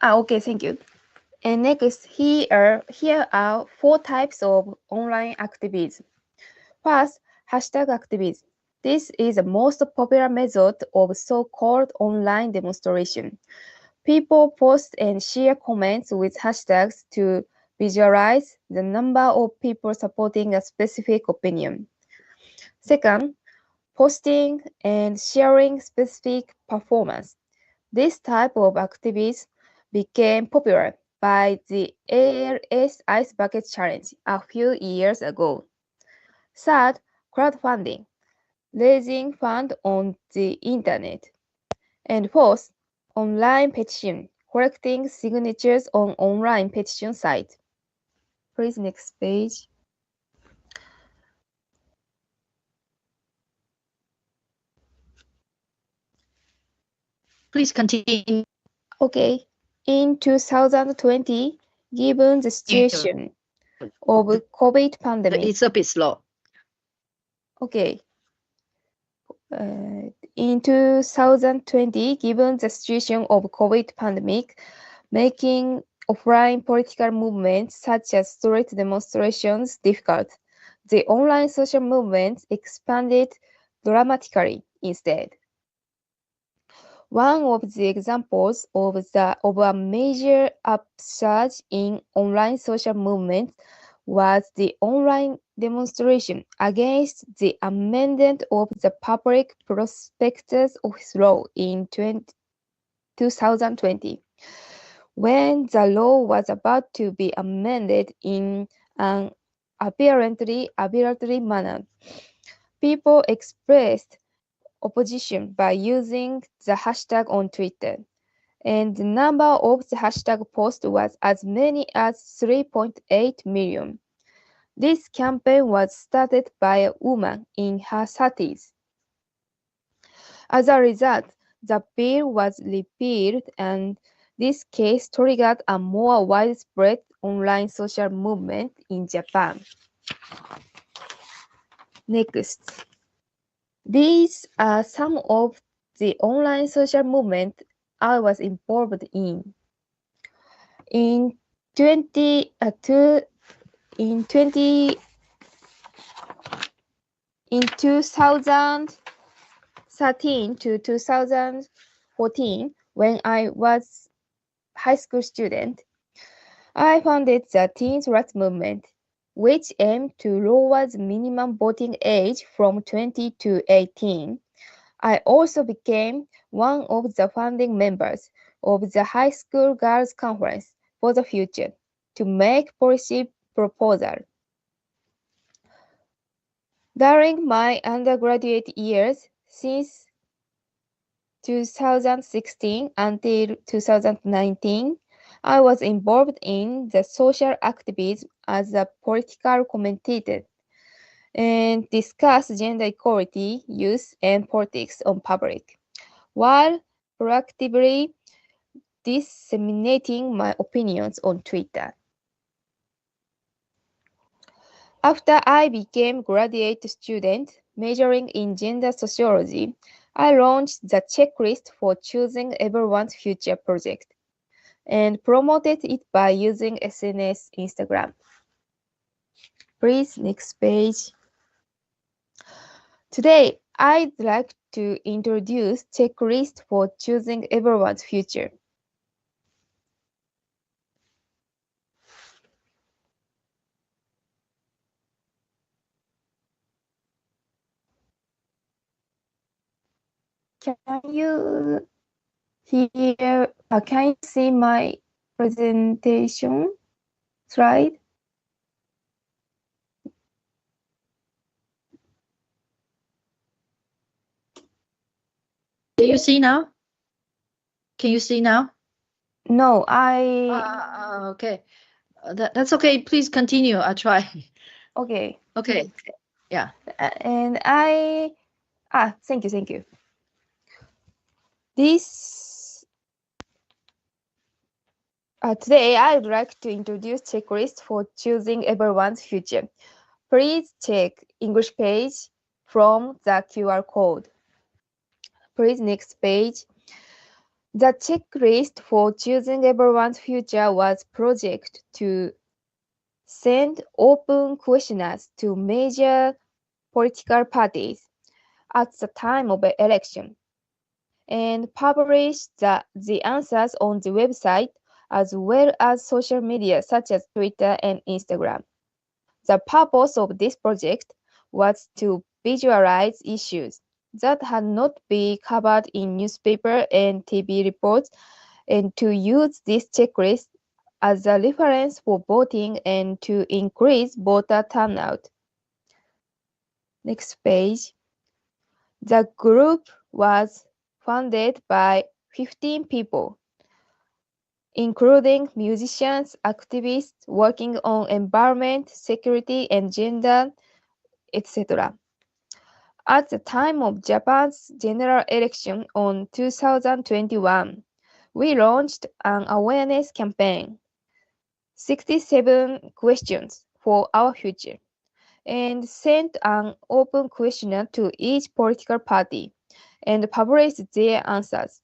Okay, thank you. And next, here are 4 types of online activism. First, hashtag activism. This is the most popular method of so-called online demonstration. People post and share comments with hashtags to visualize the number of people supporting a specific opinion. Second, posting and sharing specific performance. This type of activism became popular by the ALS Ice Bucket Challenge a few years ago. Third, crowdfunding, raising funds on the internet. And fourth, online petition, collecting signatures on online petition site. Please, next page. Please continue. Okay. In 2020, given the situation of COVID pandemic. It's a bit slow. Okay. In 2020, given the situation of COVID pandemic, making offline political movements such as street demonstrations difficult, the online social movement expanded dramatically instead. One of the examples of a major upsurge in online social movements was the online demonstration against the amendment of the Public Prospectus Office Law in 2020. When the law was about to be amended in an apparently arbitrary manner, people expressed opposition by using the hashtag on Twitter, and the number of the hashtag posts was as many as 3.8 million. This campaign was started by a woman in her 30s. As a result, the bill was repealed, and this case triggered a more widespread online social movement in Japan. Next. These are some of the online social movement I was involved in. In 2013 to 2014, when I was high school student, I founded the Teens Rights Movement, which aimed to lower the minimum voting age from 20 to 18. I also became one of the founding members of the High School Girls Conference for the Future to make policy proposals. During my undergraduate years, since 2016 until 2019, I was involved in the social activism as a political commentator and discussed gender equality, youth, and politics on public, while proactively disseminating my opinions on Twitter. After I became a graduate student majoring in gender sociology, I launched the checklist for choosing everyone's future project and promoted it by using SNS Instagram. Please, next page. Today, I'd like to introduce checklist for choosing everyone's future. Can you hear? Can you see my presentation slide? Can you see now? Can you see now? No, Okay. That's okay. Please continue. I'll try. okay. Okay. Yeah. And thank you. Today I would like to introduce checklist for choosing everyone's future. Please check English page from the QR code. Please next page. The checklist for choosing everyone's future was project to send open questionnaires to major political parties at the time of the election and publish the answers on the website as well as social media such as Twitter and Instagram. The purpose of this project was to visualize issues that had not been covered in newspaper and TV reports and to use this checklist as a reference for voting and to increase voter turnout. Next page. The group was funded by 15 people, including musicians, activists working on environment, security, and gender, etc. At the time of Japan's general election on 2021, we launched an awareness campaign, 67 questions for our future, and sent an open questionnaire to each political party and published their answers.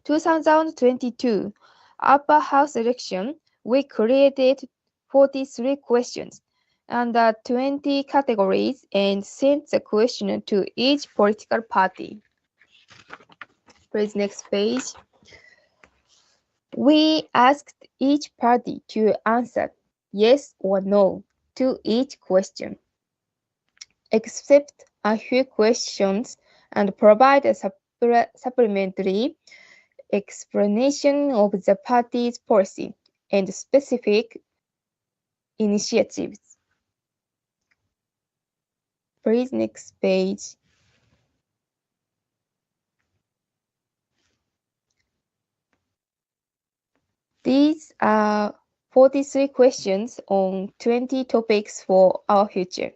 2022 upper house election, we created 43 questions under 20 categories and sent the question to each political party. Please next page. We asked each party to answer yes or no to each question, accept a few questions, and provide a supplementary explanation of the party's policy and specific initiatives. Please next page. These are 43 questions on 20 topics for our future.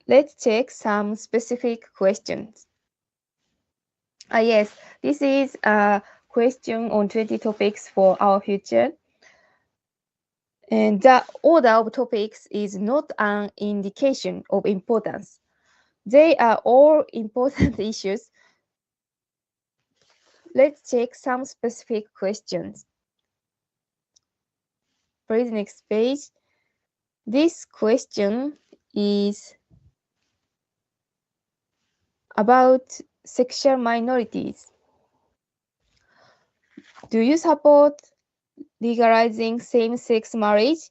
Let's check some specific questions. Yes, this is a question on 20 topics for our future. And the order of topics is not an indication of importance. They are all important issues. Let's check some specific questions. Please next page. This question is about sexual minorities. Do you support legalizing same-sex marriage?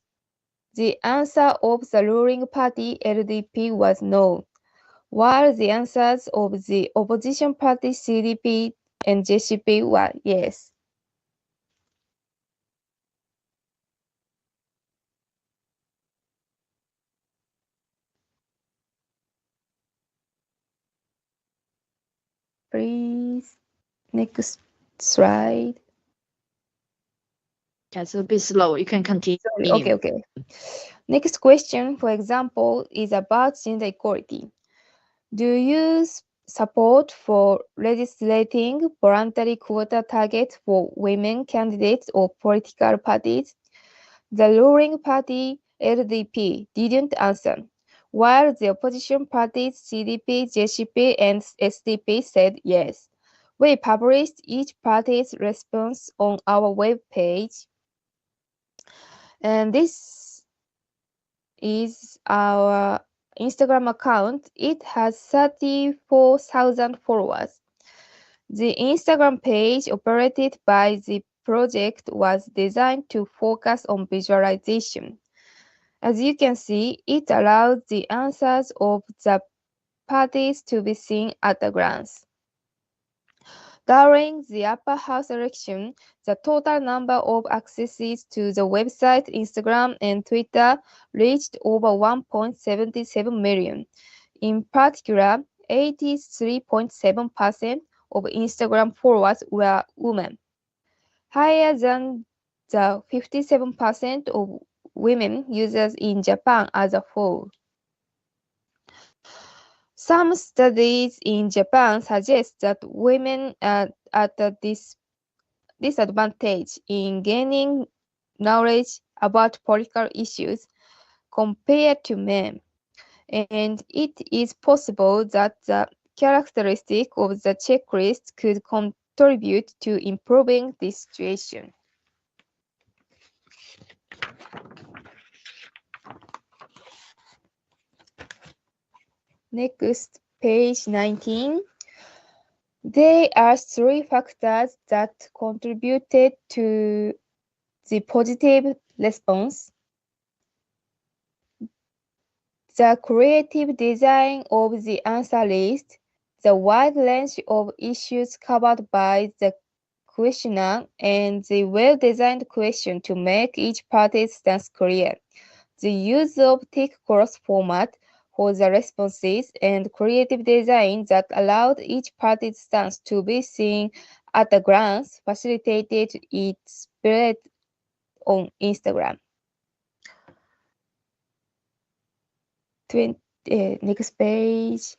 The answer of the ruling party LDP was no, while the answers of the opposition party CDP and JCP were yes. Please, next slide. Yeah, it's a bit slow. You can continue. Okay. Next question, for example, is about gender equality. Do you support for legislating voluntary quota targets for women candidates or political parties? The ruling party LDP didn't answer, while the opposition parties CDP, JCP, and SDP said yes. We published each party's response on our web page. And this is our Instagram account. It has 34,000 followers. The Instagram page operated by the project was designed to focus on visualization. As you can see, it allows the answers of the parties to be seen at a glance. During the upper house election, the total number of accesses to the website, Instagram, and Twitter reached over 1.77 million. In particular, 83.7% of Instagram followers were women, higher than the 57% of women users in Japan as a whole. Some studies in Japan suggest that women are at a disadvantage in gaining knowledge about political issues compared to men, and it is possible that the characteristic of the checklist could contribute to improving this situation. Next, page 19. There are three factors that contributed to the positive response: the creative design of the answer list, the wide range of issues covered by the questionnaire, and the well-designed question to make each party's stance clear. The use of tick cross format for the responses and creative design that allowed each party's stance to be seen at a glance facilitated its spread on Instagram. Next page.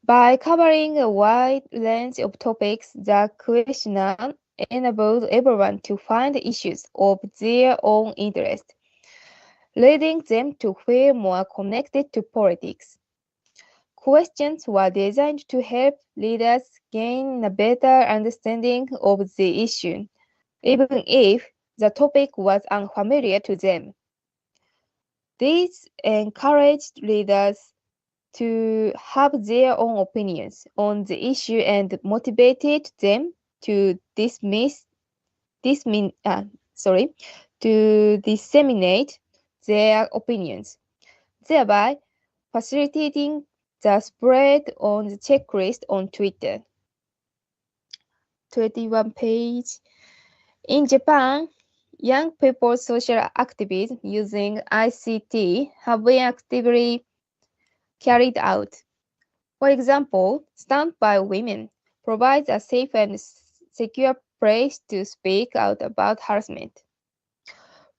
By covering a wide range of topics, the questionnaire enabled everyone to find issues of their own interest, leading them to feel more connected to politics. Questions were designed to help readers gain a better understanding of the issue, even if the topic was unfamiliar to them. These encouraged readers to have their own opinions on the issue and motivated them to disseminate their opinions, thereby facilitating the spread on the checklist on Twitter. 21 page. In Japan, young people's social activism using ICT have been actively carried out. For example, Stand by Women provides a safe and secure place to speak out about harassment.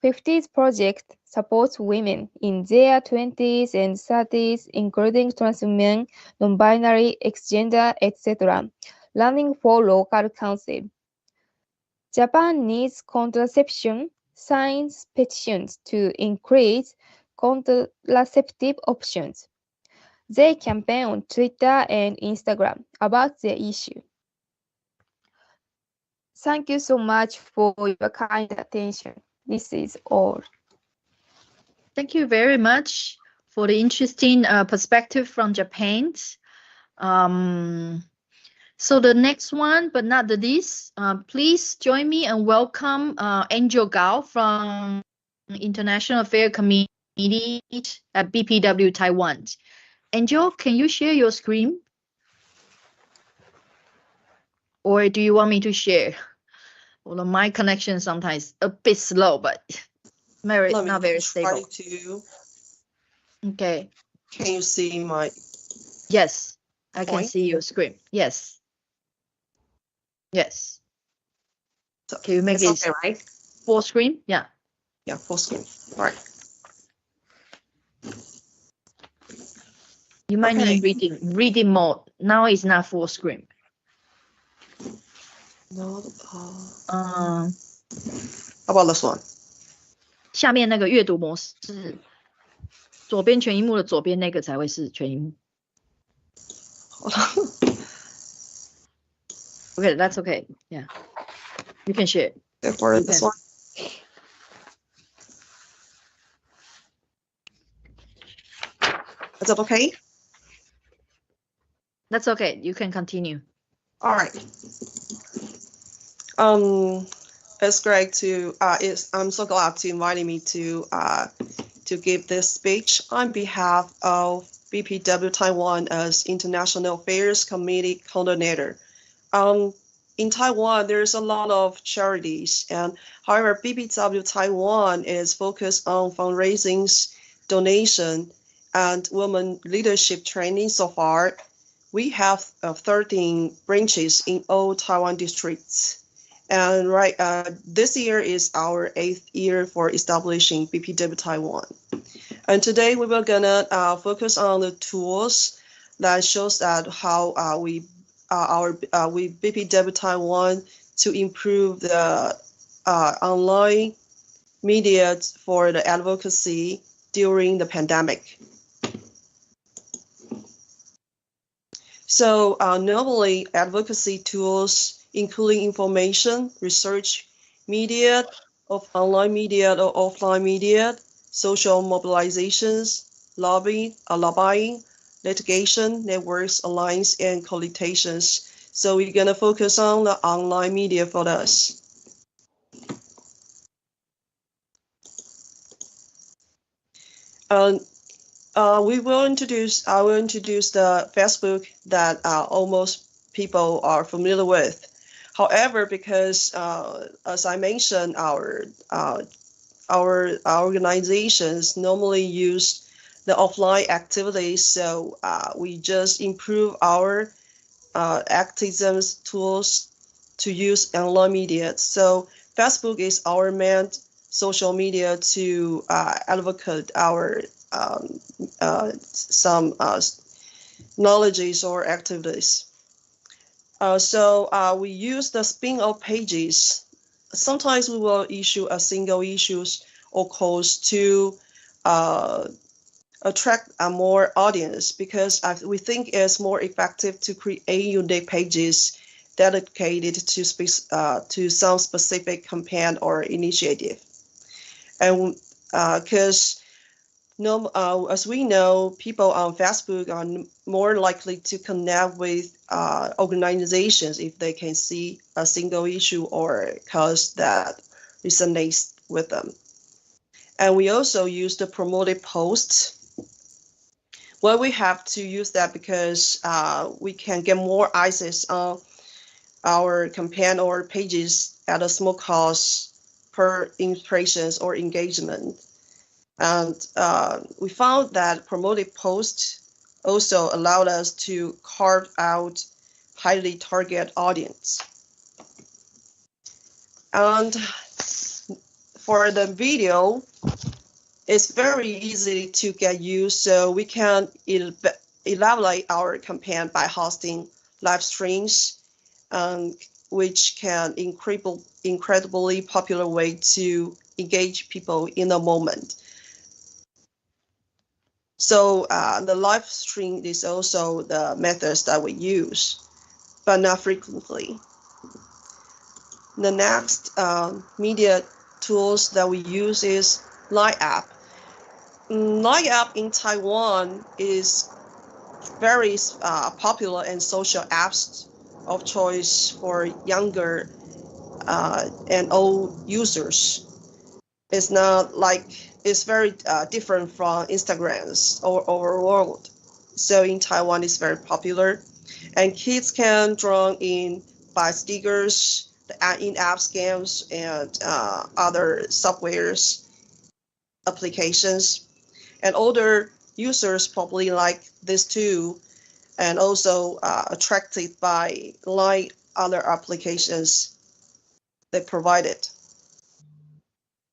50's project supports women in their 20s and 30s, including trans women, non-binary, ex-gender, etc., running for local council. Japan needs contraception science petitions to increase contraceptive options. They campaign on Twitter and Instagram about the issue. Thank you so much for your kind attention. This is all. Thank you very much for the interesting perspective from Japan. So the next one, but not the least, please join me and welcome Angel Gao from International Affairs Committee at BPW Taiwan. Angel, can you share your screen? Or do you want me to share? Well, my connection sometimes a bit slow, but not very stable. Okay. Can you see my? Yes, I can see your screen. Yes. Yes. So can you make it okay, right? Full screen? Yeah. Yeah, full screen. All right. You might need reading mode. Now it's not full screen. No. How about this one? 下面那个阅读模式，左边全萤幕的左边那个才会是全萤幕。Okay, that's okay. Yeah, you can share. For this one. Is that okay? That's okay. You can continue. All right. It's great to. I'm so glad to invite me to give this speech on behalf of BPW Taiwan as International Affairs Committee Coordinator. In Taiwan, there's a lot of charities, and however, BBW Taiwan is focused on fundraising, donation, and women leadership training so far. We have 13 branches in all Taiwan districts. And this year is our 8th year for establishing BPW Taiwan. And today we were gonna focus on the tools that shows that how we BPW Taiwan to improve the online media for the advocacy during the pandemic. So normally advocacy tools including information, research, media, of online media or offline media, social mobilizations, lobbying, litigation, networks, alliance, and coalitions. So we're gonna focus on the online media for us. I will introduce the Facebook that almost people are familiar with. However, because as I mentioned, our organizations normally use the offline activities, so we just improve our activism tools to use online media. So Facebook is our main social media to advocate our some knowledges or activities. So we use the spin-off pages. Sometimes we will issue a single issues or cause to attract a more audience, because we think it's more effective to create unique pages dedicated to some specific campaign or initiative. And because as we know, people on Facebook are more likely to connect with organizations if they can see a single issue or cause that resonates with them. And we also use the promoted posts. Well, we have to use that because we can get more access on our campaign or pages at a small cost per impressions or engagement. And we found that promoted posts also allowed us to carve out highly target audience. And for the video, it's very easy to get used, so we can evaluate our campaign by hosting live streams, which can incredibly popular way to engage people in the moment. So the live stream is also the methods that we use, but not frequently. The next media tools that we use is Line app. Line app in Taiwan is very popular and social apps of choice for younger and old users. It's not like, it's very different from Instagrams or overall. So in Taiwan, it's very popular, and kids can draw in by stickers, the in-app scams, and other softwares applications. And older users probably like this too, and also attracted by like other applications they provided.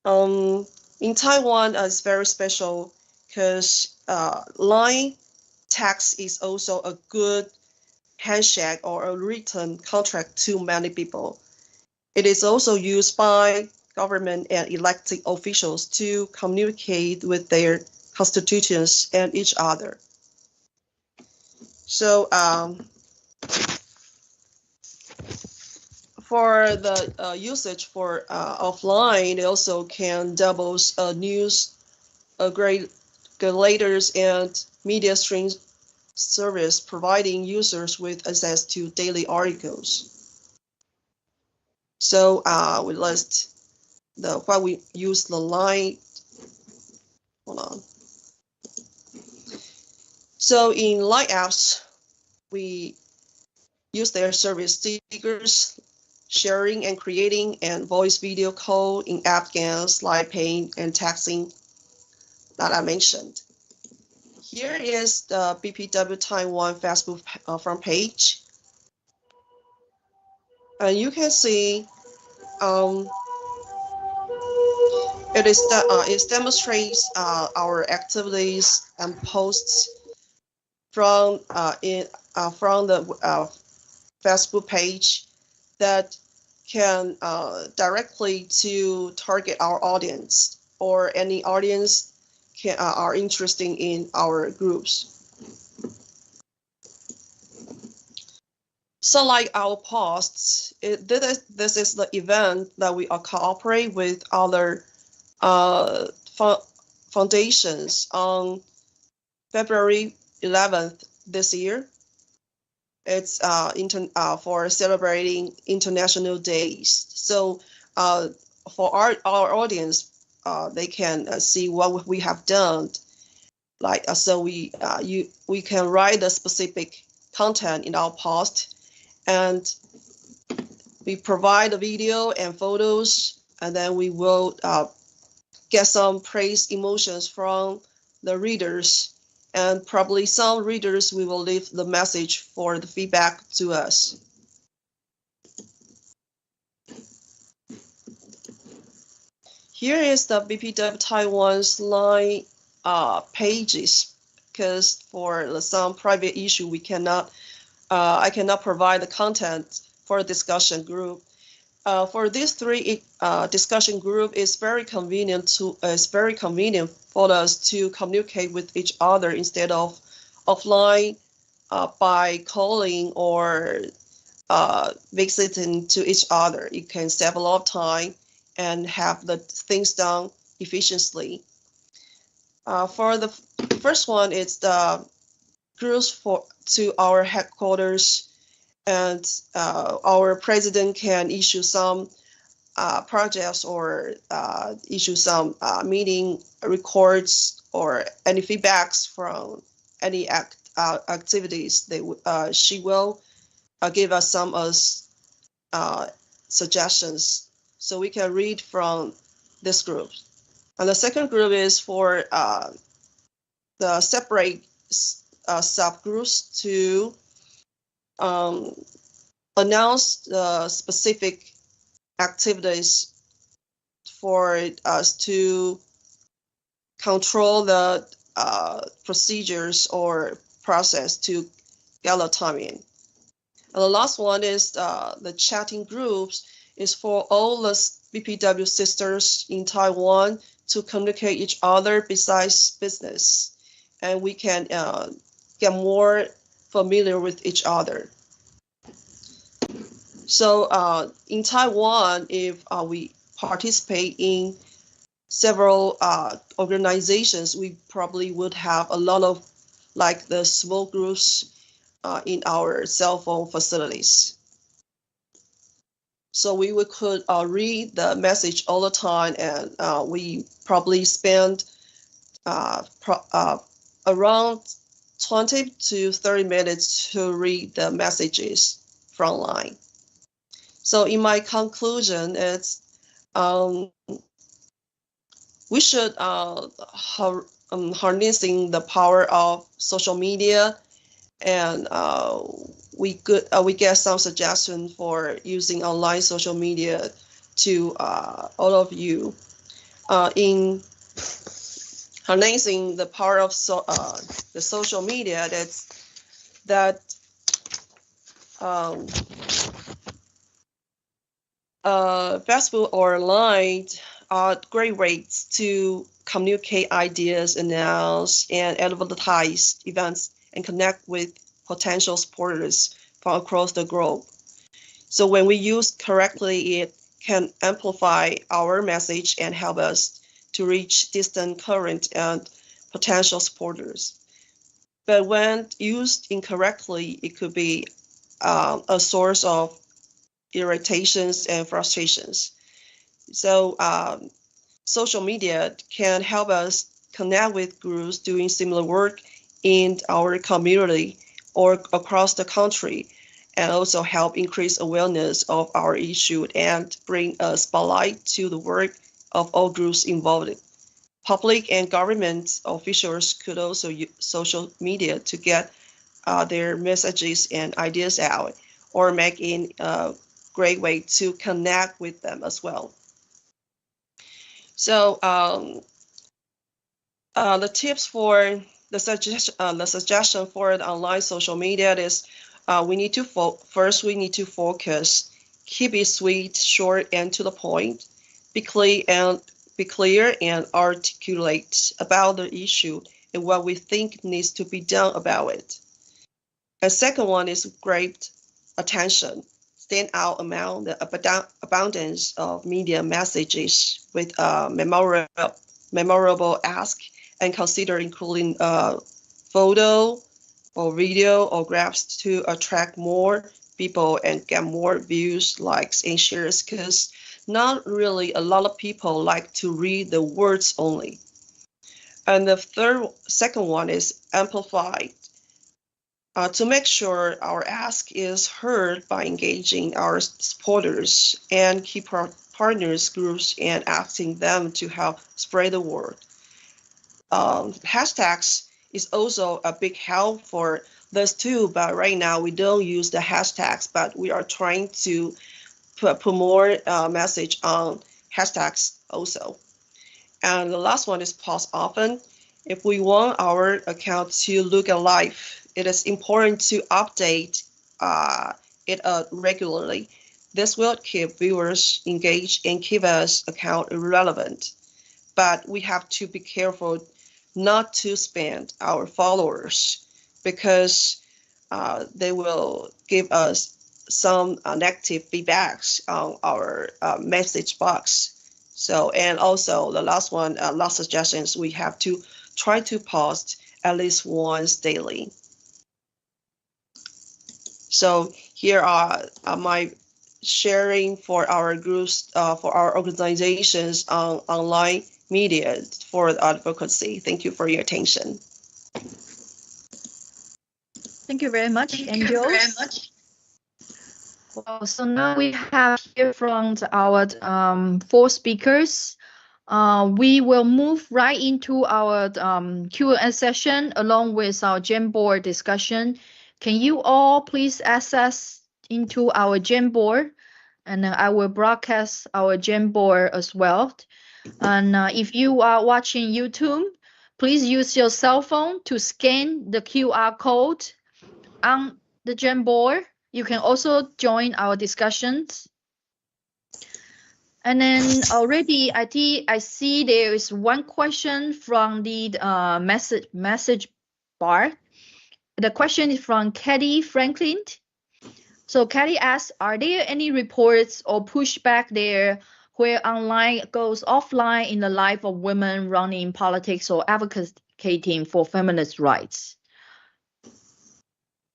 In Taiwan, it's very special because Line text is also a good handshake or a written contract to many people. It is also used by government and elected officials to communicate with their constituents and each other. So for the usage for offline, it also can double news aggregators and media stream service, providing users with access to daily articles. So we list why we use the Line. Hold on. So in Line apps, we use their service stickers, sharing and creating and voice video call in-app games like paying and texting that I mentioned. Here is the BPW Taiwan Facebook front page. And you can see it demonstrates our activities and posts from the Facebook page that can directly to target our audience or any audience are interested in our groups. So like our posts, this is the event that we cooperate with other foundations on February 11th this year. It's for celebrating International Days. So for our audience, they can see what we have done. Like so, we can write the specific content in our post, and we provide the video and photos, and then we will get some praise emotions from the readers. And probably some readers, we will leave the message for the feedback to us. Here is the BPW Taiwan's line pages, because for some private issue, we cannot, I cannot provide the content for a discussion group. For these three discussion group, it's very convenient for us to communicate with each other instead of offline by calling or visiting to each other. It can save a lot of time and have the things done efficiently. For the first one, it's the groups to our headquarters, and our president can issue some projects or issue some meeting records or any feedbacks from any activities. She will give us some suggestions so we can read from this group. And the second group is for the separate subgroups to announce the specific activities for us to control the procedures or process to get the time in. And the last one is the chatting groups is for all the BPW sisters in Taiwan to communicate each other besides business, and we can get more familiar with each other. So in Taiwan, if we participate in several organizations, we probably would have a lot of like the small groups in our cell phone facilities. So we could read the message all the time, and we probably spend around 20 to 30 minutes to read the messages from line. So in my conclusion, it's we should harnessing the power of social media, and we get some suggestion for using online social media to all of you in harnessing the power of the social media. Facebook or Line are great ways to communicate ideas, announce, and advertise events, and connect with potential supporters from across the globe. So when we use correctly, it can amplify our message and help us to reach distant current and potential supporters. But when used incorrectly, it could be a source of irritations and frustrations. So social media can help us connect with groups doing similar work in our community or across the country, and also help increase awareness of our issue and bring a spotlight to the work of all groups involved. Public and government officials could also use social media to get their messages and ideas out, or make it a great way to connect with them as well. So the tips for the suggestion for the online social media is we need to first we need to focus, keep it sweet, short, and to the point. Be clear and articulate about the issue and what we think needs to be done about it. A second one is great attention. Stand out among the abundance of media messages with memorable ask, and consider including photo or video or graphs to attract more people and get more views, likes, and shares, because not really a lot of people like to read the words only. And the second one is amplify. To make sure our ask is heard by engaging our supporters and key partners groups and asking them to help spread the word. Hashtags is also a big help for this too, but right now we don't use the hashtags, but we are trying to put more message on hashtags also. And the last one is post often. If we want our account to look alive, it is important to update it regularly. This will keep viewers engaged and keep us account relevant. But we have to be careful not to spam our followers, because they will give us some negative feedbacks on our message box. So, and also the last one, last suggestions, we have to try to post at least once daily. So here are my sharing for our groups, for our organizations on online media for advocacy. Thank you for your attention. Thank you very much, Angel. Well, so now we have here from our 4 speakers. We will move right into our Q&A session along with our Jamboard discussion. Can you all please access into our Jamboard, and I will broadcast our Jamboard as well. And if you are watching YouTube, please use your cell phone to scan the QR code on the Jamboard. You can also join our discussions. And then already I see there is one question from the message bar. The question is from Katie Franklin. So Katie asks, are there any reports or pushback there where online goes offline in the life of women running politics or advocating for feminist rights?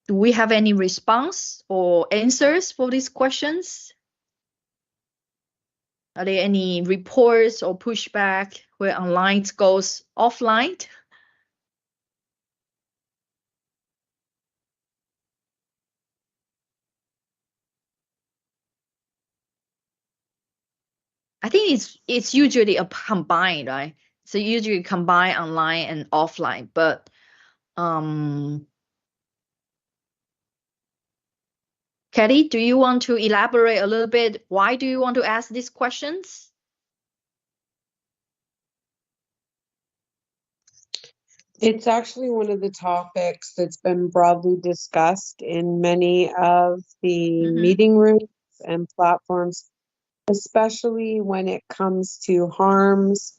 Do we have any response or answers for these questions? Are there any reports or pushback where online goes offline? I think it's usually a combined, right? So usually combine online and offline, but Kelly, do you want to elaborate a little bit? Why do you want to ask these questions? It's actually one of the topics that's been broadly discussed in many of the meeting rooms and platforms, especially when it comes to harms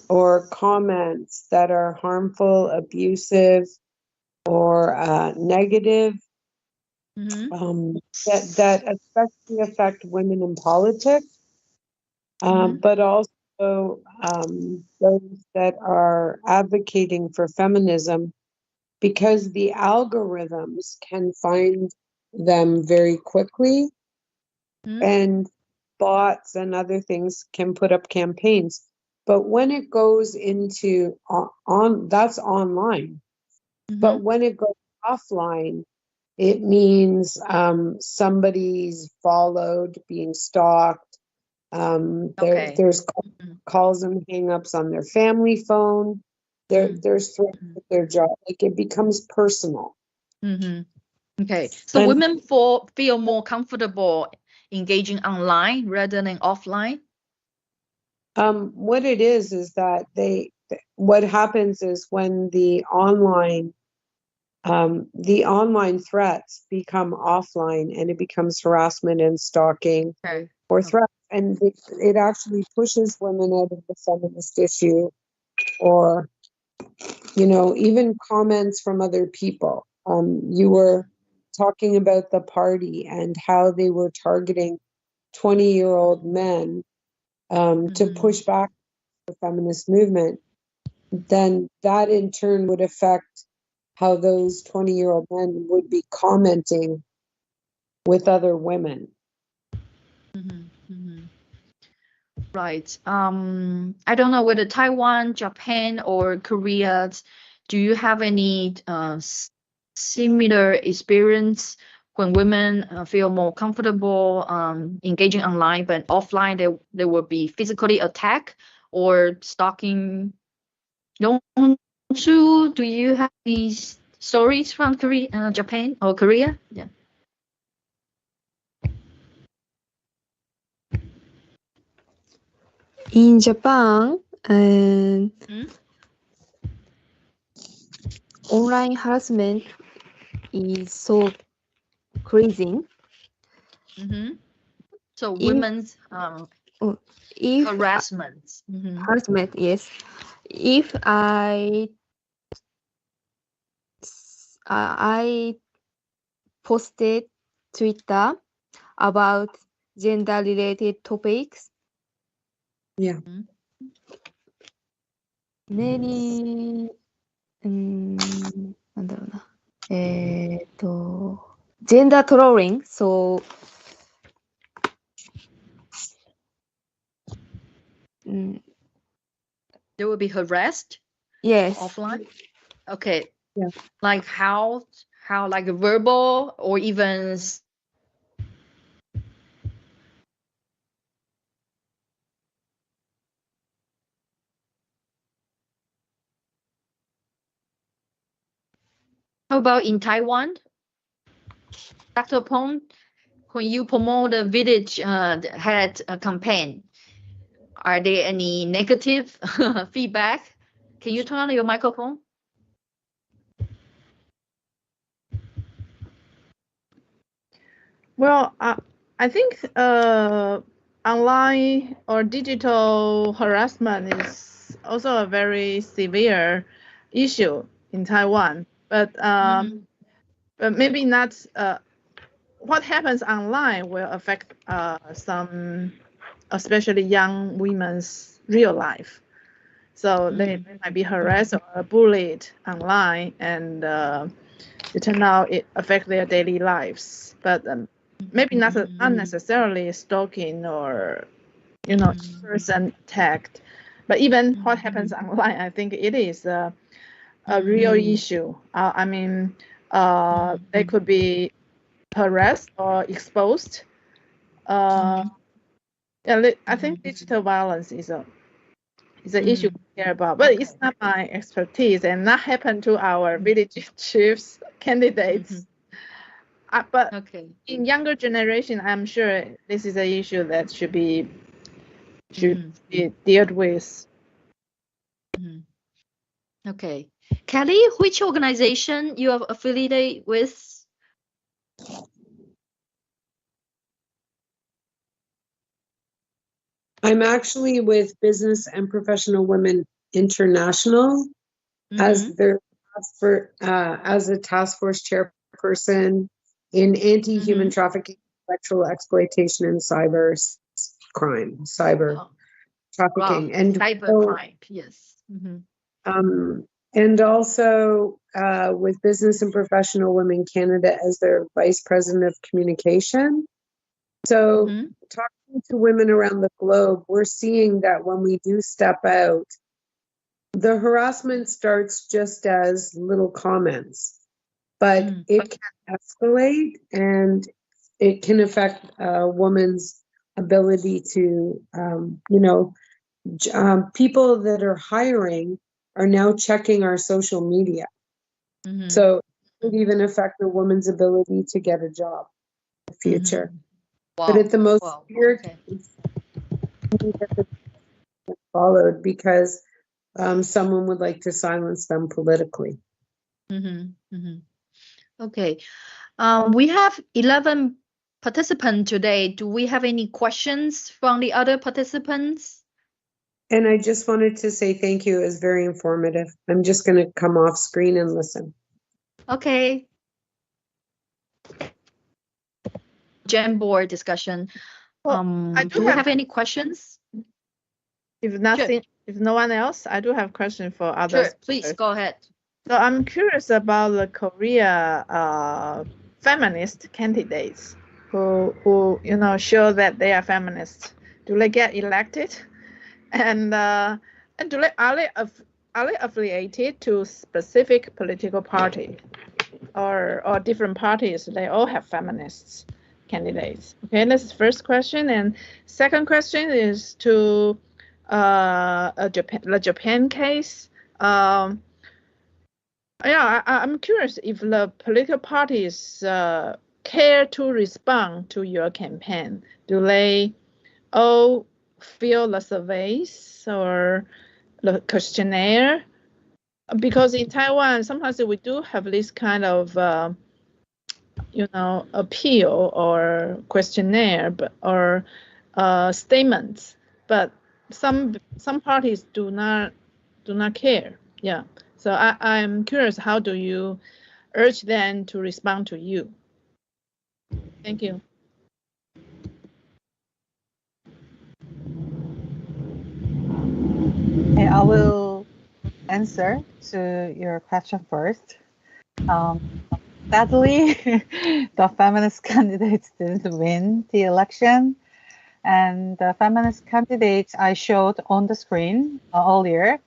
or comments that are harmful, abusive, or negative, that especially affect women in politics, but also those that are advocating for feminism, because the algorithms can find them very quickly, and bots and other things can put up campaigns. But when it goes into that's online. But when it goes offline, It means somebody's followed, being stalked. There's calls and hang-ups on their family phone. There's threats with their job. Like, it becomes personal. Okay, so women feel more comfortable engaging online rather than offline? What it is that what happens is when the online threats become offline, and it becomes harassment and stalking or threats, and it actually pushes women out of the feminist issue, or, you know, even comments from other people. You were talking about the party and how they were targeting 20-year-old men to push back the feminist movement. Then that in turn would affect how those 20-year-old men would be commenting with other women. Right. I don't know whether Taiwan, Japan, or Korea, do you have any similar experience when women feel more comfortable engaging online, but offline they will be physically attacked or stalking? Do you have these stories from Korea, Japan, or Korea? Yeah. In Japan, online harassment is so crazy. So women's harassment. Harassment, yes. If I posted Twitter about gender-related topics. Yeah. Many, なんだろうな。gender trolling, so they will be harassed? Yes. Offline? Okay. Yeah. Like how like verbal or even how about in Taiwan? Dr. Pong, when you promote the village head campaign, are there any negative feedback? Can you turn on your microphone? Well, I think online or digital harassment is also a very severe issue in Taiwan, but maybe not. What happens online will affect some, especially young women's real life. So they might be harassed or bullied online, and it turns out it affects their daily lives. But maybe not necessarily stalking or, you know, person attacked. But even what happens online, I think it is a real issue. I mean, they could be harassed or exposed. I think digital violence is an issue we care about, but it's not my expertise and not happen to our village chiefs candidates. But in younger generation, I'm sure this is an issue that should be dealt with. Okay. Kelly, which organization you are affiliated with? I'm actually with Business and Professional Women International as a task force chairperson in anti-human trafficking, sexual exploitation, and cyber crime, cyber trafficking, and cyber crime. Yes. And also with Business and Professional Women Canada as their vice president of communication. So talking to women around the globe, we're seeing that when we do step out, the harassment starts just as little comments. but it can escalate and it can affect a woman's ability to, people that are hiring are now checking our social media. So it could even affect a woman's ability to get a job in the future. Wow. But at the most severe case, followed because someone would like to silence them politically. Okay. We have 11 participants today. Do we have any questions from the other participants? And I just wanted to say thank you. It was very informative. I'm just going to come off screen and listen. Okay. Jamboard discussion. Do we have any questions? If nothing, if no one else, I do have question for others. Sure, please go ahead. So I'm curious about the Korea feminist candidates who show that they are feminists. Do they get elected? And are they affiliated to specific political party or different parties? They all have feminists candidates. Okay, that's the first question. And second question is to the Japan case. I'm curious if the political parties care to respond to your campaign. Do they all fill the surveys or the questionnaire? Because in Taiwan, sometimes we do have this kind of, appeal or questionnaire, or statements, but some parties do not care. Yeah. So I'm curious, how do you urge them to respond to you? Thank you. Okay, I will answer to your question first. Sadly, the feminist candidates didn't win the election. And the feminist candidates I showed on the screen earlier,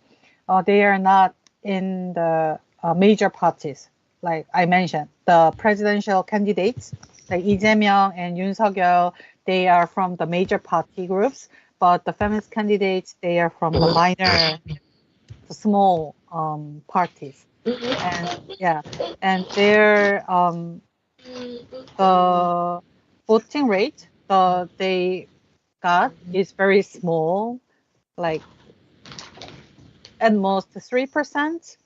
they are not in the major parties. Like I mentioned, the presidential candidates, like Lee Jae-myung and Yoon Suk-yeol, they are from the major party groups, but the feminist candidates, they are from the minor, the small parties. And yeah, and their the voting rate they got is very small, like at most 3%.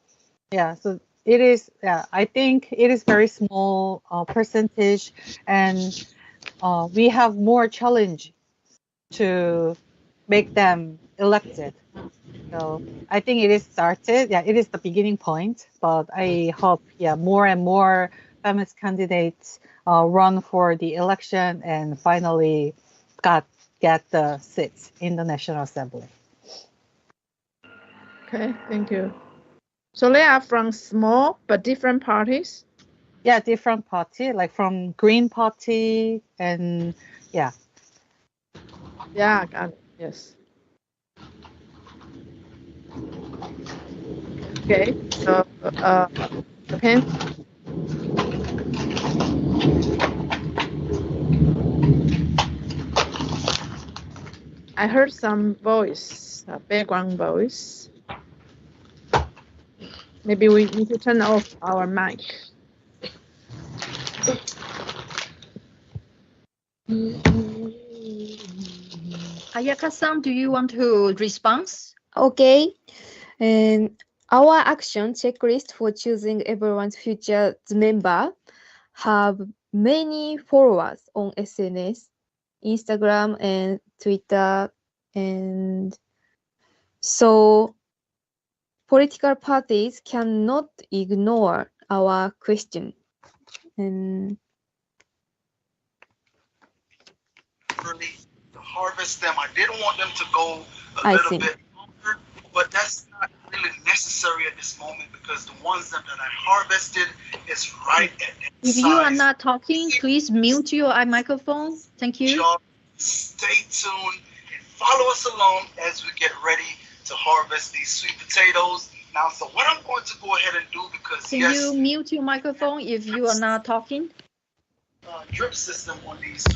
Yeah, so it is. Yeah, I think it is very small percentage, and we have more challenge to make them elected. So I think it is started. Yeah, it is the beginning point, but I hope more and more feminist candidates run for the election and finally get the seats in the National Assembly. Okay, thank you. So they are from small but different parties? Yeah, different party, like from Green Party and yeah. Yeah, got it. Yes. Okay, so okay. I heard some voice, background voice. Maybe we need to turn off our mic. Ayaka-san, do you want to respond? Okay. And our action checklist for choosing everyone's future member have many followers on SNS, Instagram and Twitter, and so political parties cannot ignore our question. And really to harvest them. I didn't want them to go a little bit longer, but that's not really necessary at this moment because the ones that I harvested is right at that If size. you are not talking, please mute your microphone. Thank you. Y'all stay tuned and follow us along as we get ready to harvest these sweet potatoes Now, so what I'm going to go ahead and do, because Can you mute your microphone if you are not talking? Drip system on these.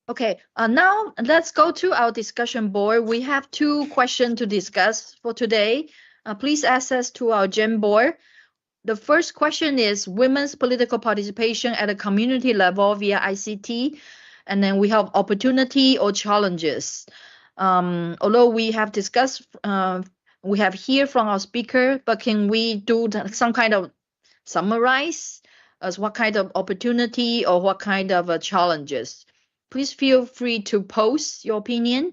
Okay, now let's go to our discussion board. We have 2 questions to discuss for today. Please access to our Jamboard. The first question is women's political participation at a community level via ICT. And then we have opportunity or challenges. Although we have discussed, we have heard from our speaker, but can we do some kind of summarize as what kind of opportunity or what kind of challenges? Please feel free to post your opinion.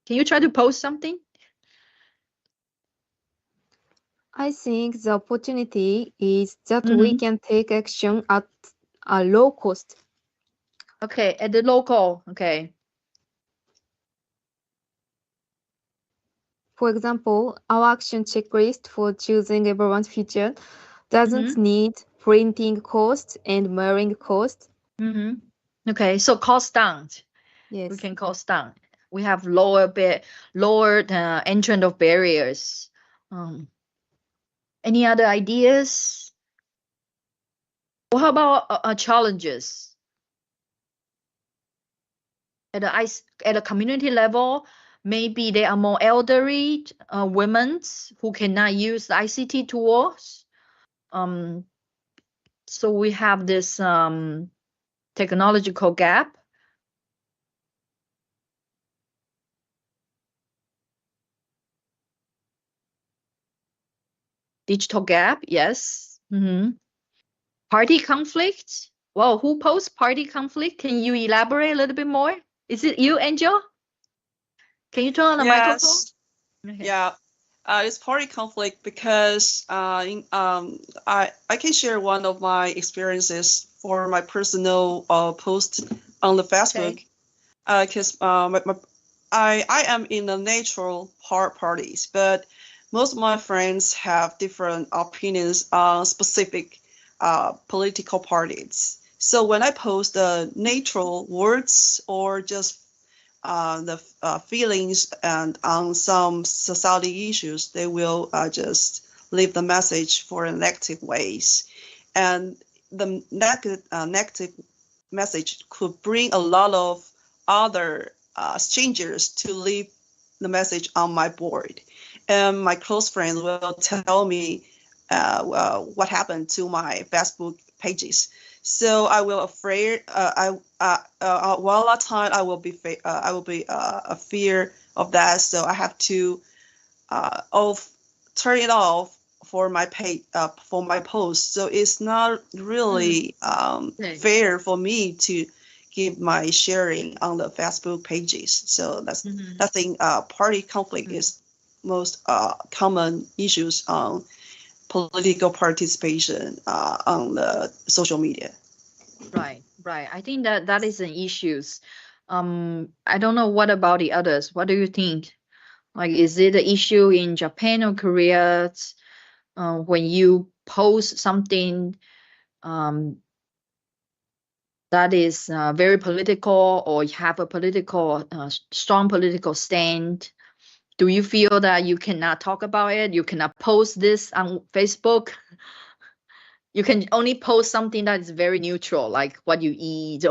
Can you try to post something? I think the opportunity is that we can take action at a low cost. Okay, at the local, okay. For example, our action checklist for choosing everyone's future doesn't need printing cost and mailing cost. Okay, so cost down. Yes. We can cost down. We have lower entrance of barriers. Any other ideas? Well, how about challenges? At a community level, maybe there are more elderly women who cannot use the ICT tools. So we have this technological gap. Digital gap, yes. Party conflict. Well, who posed party conflict? Can you elaborate a little bit more? Is it you, Angel? Can you turn on the microphone? Okay. Yeah, it's party conflict because I can share one of my experiences for my personal post on the Facebook. Because I am in the natural parties, but most of my friends have different opinions on specific political parties. So when I post the natural words or just the feelings and on some society issues, they will just leave the message for negative ways. And the negative message could bring a lot of other strangers to leave the message on my board. And my close friends will tell me what happened to my Facebook pages. So I will afraid. Well, a lot of time I will be a fear of that. So I have to turn it off for my page for my post. So it's not really fair for me to give my sharing on the Facebook pages. So that's I think party conflict is most common issues on political participation on the social media. Right. I think that is an issue. I don't know what about the others. What do you think? Like, is it an issue in Japan or Korea when you post something that is very political or you have a strong political stand? Do you feel that you cannot talk about it? You cannot post this on Facebook? You can only post something that is very neutral, like what you eat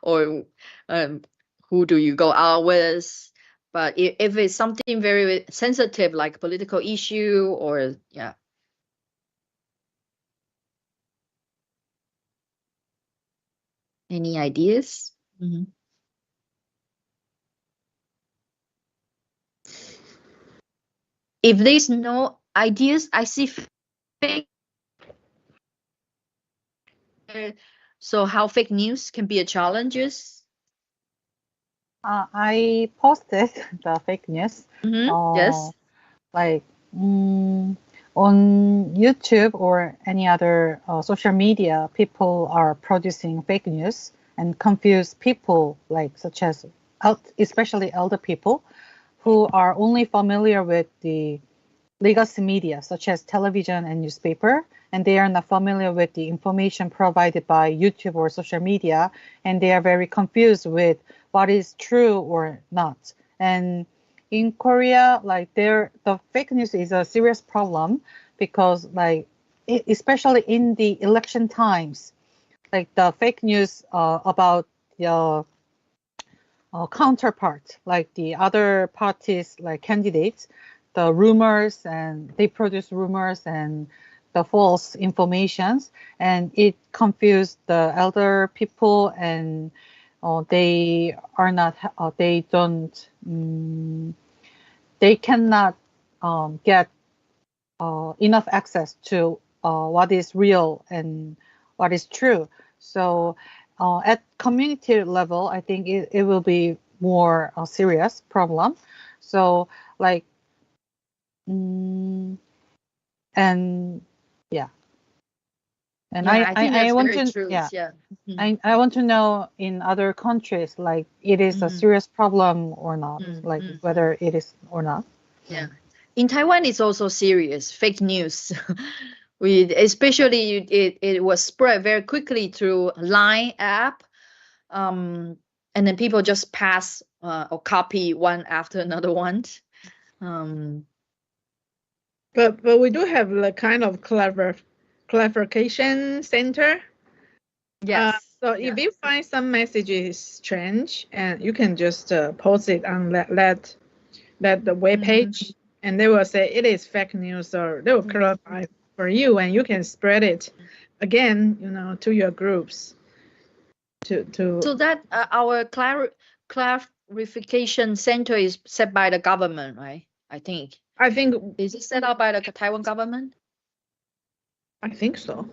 or who do you go out with. But if it's something very sensitive, like political issue or, yeah. Any ideas? If there's no ideas, I see fake. So how fake news can be a challenge? I posted the fake news. Yes. Like on YouTube or any other social media, people are producing fake news and confuse people, like such as especially elder people who are only familiar with the legacy media, such as television and newspaper, and they are not familiar with the information provided by YouTube or social media, and they are very confused with what is true or not. And in Korea, like the fake news is a serious problem because like especially in the election times, like the fake news about the counterpart, like the other parties, like candidates, the rumors, and they produce rumors and the false informations, and it confused the elder people, and they are not, they don't, they cannot get enough access to what is real and what is true. So at community level, I think it will be more a serious problem. So like, and yeah. And Yeah, I want to, true. yeah, Mhm. I want to know in other countries, like it is a serious problem or not, like whether it is or not. Yeah. In Taiwan, it's also serious, fake news. Especially it was spread very quickly through Line app. And then people just pass or copy one after another one. But we do have the kind of clarification center. Yes. So if you find some messages strange, and you can just post it on that the web page, and they will say it is fake news, or they will clarify for you, and you can spread it again, you know, to your groups. So that our clarification center is set by the government, right? I think. Is it set up by the Taiwan government? I think so.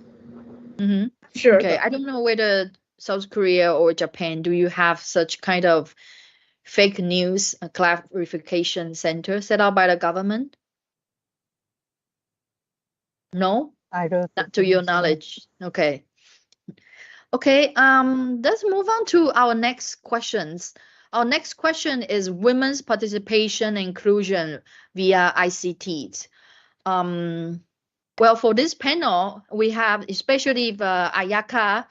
Sure. Okay, I don't know whether South Korea or Japan, do you have such kind of fake news clarification center set up by the government? No? I don't. Not to your knowledge. Okay. Okay, let's move on to our next questions. Our next question is women's participation and inclusion via ICT. Well, for this panel, we have especially Ayaka.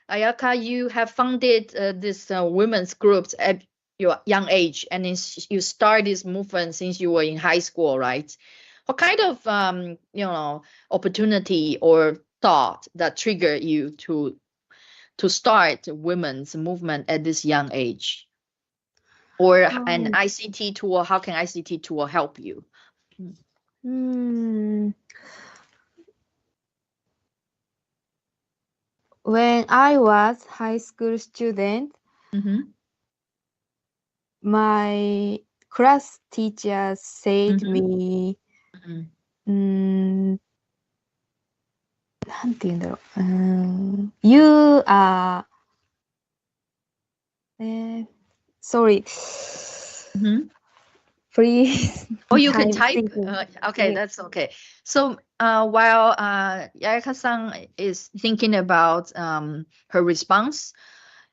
Ayaka, you have founded this women's groups at your young age, and you start this movement since you were in high school, right? What kind of opportunity or thought that triggered you to start women's movement at this young age? Or an ICT tool, how can ICT tool help you? When I was high school student, my class teacher said me, なんて言うんだろう。You are, sorry. Please. Oh, you can type. Okay, that's okay. So while Yayaka-san is thinking about her response,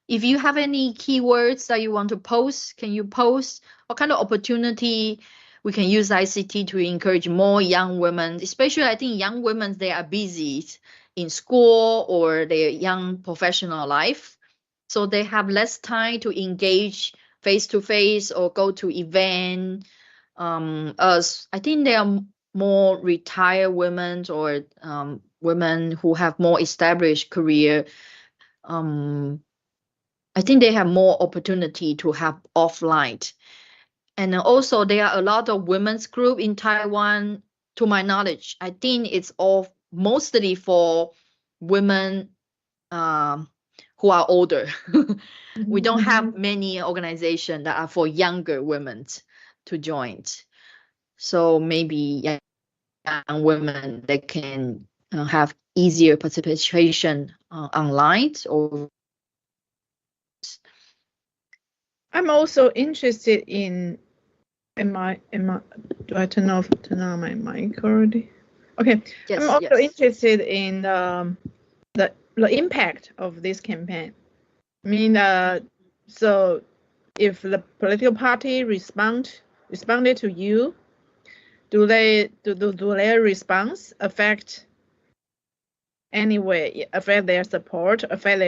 if you have any keywords that you want to post, can you post? What kind of opportunity we can use ICT to encourage more young women, especially I think young women, they are busy in school or their young professional life. So they have less time to engage face-to-face or go to event. As I think there are more retired women or women who have more established career. I think they have more opportunity to have offline. And also there are a lot of women's group in Taiwan, to my knowledge. I think it's all mostly for women who are older. We don't have many organizations that are for younger women to join. So maybe young women, they can have easier participation online. Or I'm also interested in, do I turn on my mic already? Okay. Yes, I'm also interested in the impact of this campaign. I mean, so if the political party responded to you, do their response affect anyway, affect their support, affect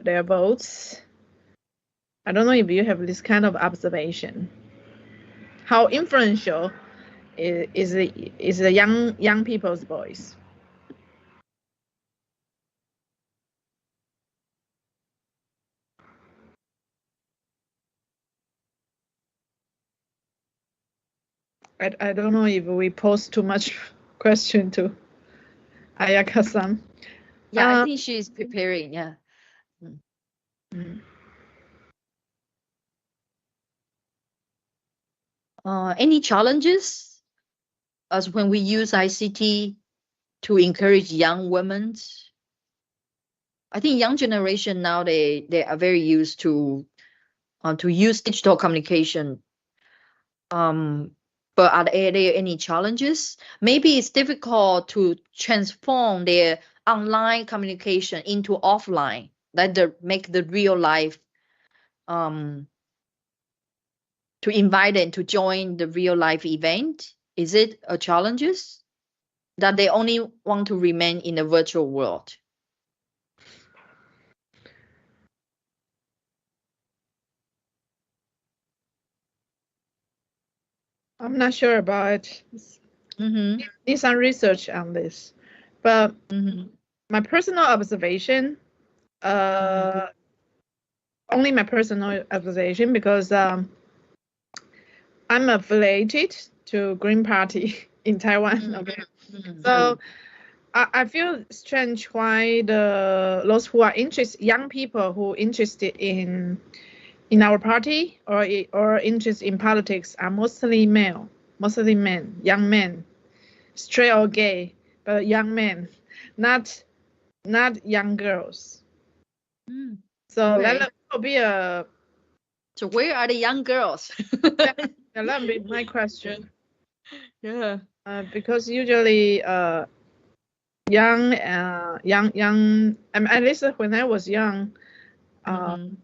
their votes? I don't know if you have this kind of observation. How influential is the young people's voice? I don't know if we pose too much question to Ayaka-san. Yeah, I think she's preparing. Yeah. Any challenges as when we use ICT to encourage young women? I think young generation now they are very used to use digital communication. But are there any challenges? Maybe it's difficult to transform their online communication into offline, make the real life, to invite them to join the real life event. Is it a challenges that they only want to remain in the virtual world? I'm not sure about it. Need some research on this, but my personal observation, only my personal observation, because I'm affiliated to Green Party in Taiwan. Okay, so I feel strange why those who are young people who are interested in our party or interested in politics are mostly men, young men, straight or gay, but young men, not young girls. So that will be a. So where are the young girls? That will be my question. Yeah. Because usually young. At least when I was young, I'm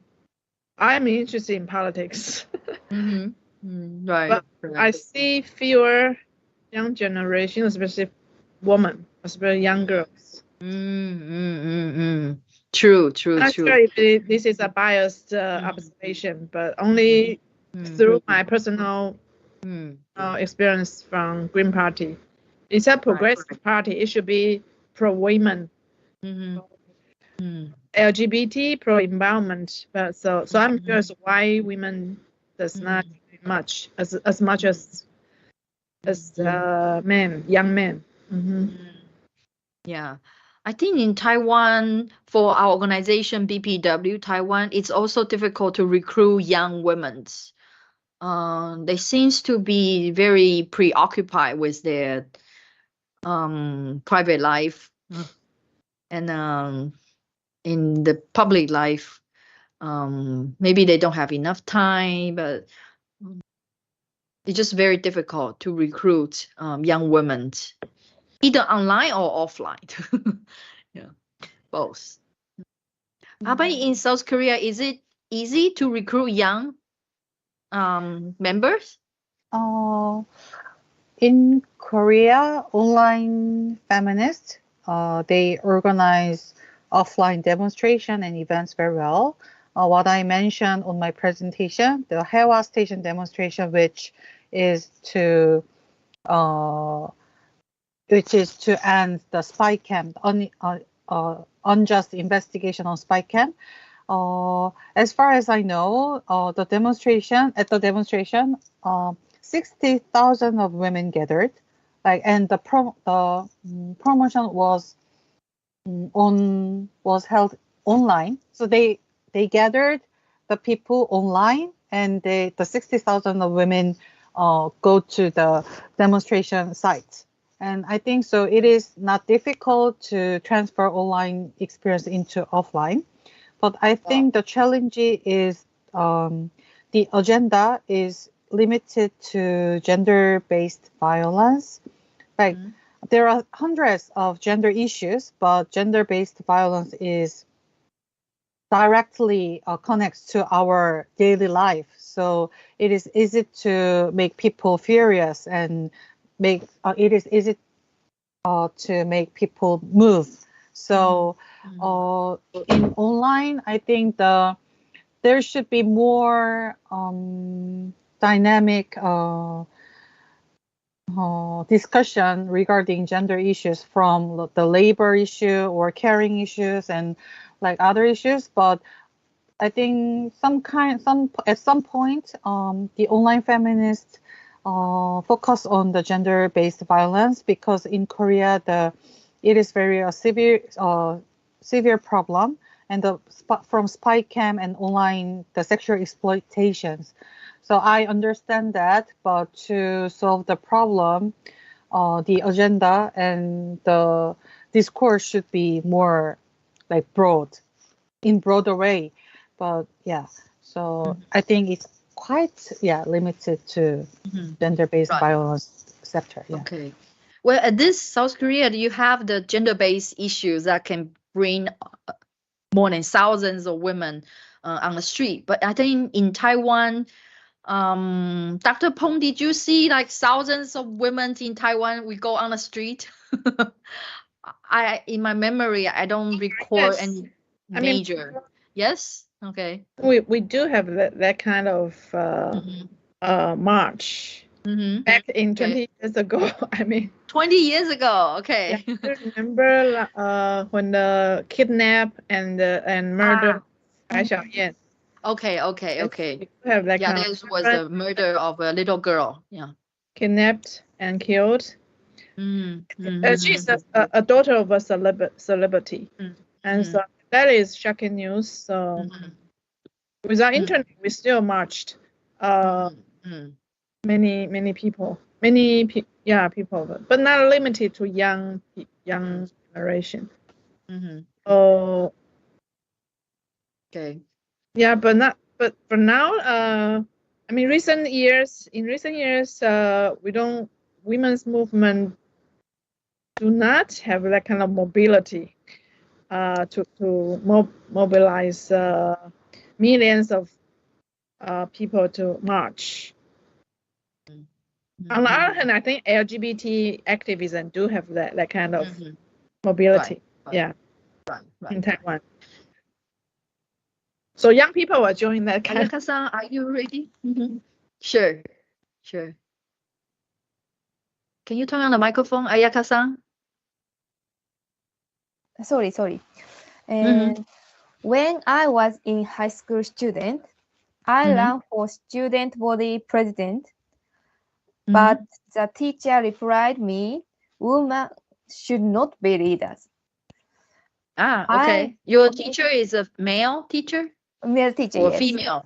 interested in politics. Right. But I see fewer young generation, especially women, especially young girls. True. I'm not sure if this is a biased observation, but only through my personal experience from Green Party. It's a progressive party. It should be pro-women, LGBT, pro-environment. But so I'm curious why women does not do much as much as men, young men. Yeah. I think in Taiwan, for our organization BPW Taiwan, it's also difficult to recruit young women. They seems to be very preoccupied with their private life and in the public life. Maybe they don't have enough time, but it's just very difficult to recruit young women, either online or offline. Yeah, both. How about in South Korea? Is it easy to recruit young members? In Korea, online feminists, they organize offline demonstration and events very well. What I mentioned on my presentation, the Haewa Station demonstration, which is to end the spy camp, unjust investigation on spy camp. As far as I know, the demonstration 60,000 of women gathered, and the promotion was held online. So they gathered the people online, and the 60,000 of women go to the demonstration sites. And I think so it is not difficult to transfer online experience into offline. But I think the challenge is the agenda is limited to gender-based violence. There are hundreds of gender issues, but gender-based violence is directly connects to our daily life. So it is easy to make people furious and it is easy to make people move. So in online, I think the there should be more dynamic discussion regarding gender issues from the labor issue or caring issues and like other issues. But I think at some point, the online feminists focus on the gender-based violence, because in Korea it is very severe problem, and from spy cam and online the sexual exploitations. So I understand that, but to solve the problem, the agenda and the discourse should be more like in broader way. But yeah, so I think it's quite limited to gender-based violence sector. Yeah. Okay. Well, at this South Korea, do you have the gender-based issues that can bring more than thousands of women on the street? But I think in Taiwan, Dr. Peng, did you see like thousands of women in Taiwan? We go on the street. In my memory, I don't recall any major. Yes. Okay. We do have that kind of march back in 20 years ago. I mean, 20 years ago. Okay. Yeah, I remember when the kidnap and murder Ai Xiaoyan. Okay. We have that kind this was the murder of a little girl. Yeah. Kidnapped and killed. She's a daughter of a celebrity. And so that is shocking news. So without internet, we still marched. Many people, people, but not limited to young generation. Oh, okay. Yeah, but for now, I mean, in recent years, women's movement do not have that kind of mobility to mobilize millions of people to march. On the other hand, I think LGBT activism do have that kind of mobility. Right. In Taiwan. So young people are joining that kind Ayaka-san, are you ready? Sure. Can you turn on the microphone, Ayaka-san? Sorry. And when I was in high school student, I ran for student body president, but the teacher replied me, women should not be leaders. Okay. Your teacher is a male teacher? Male teacher, or yes. Female?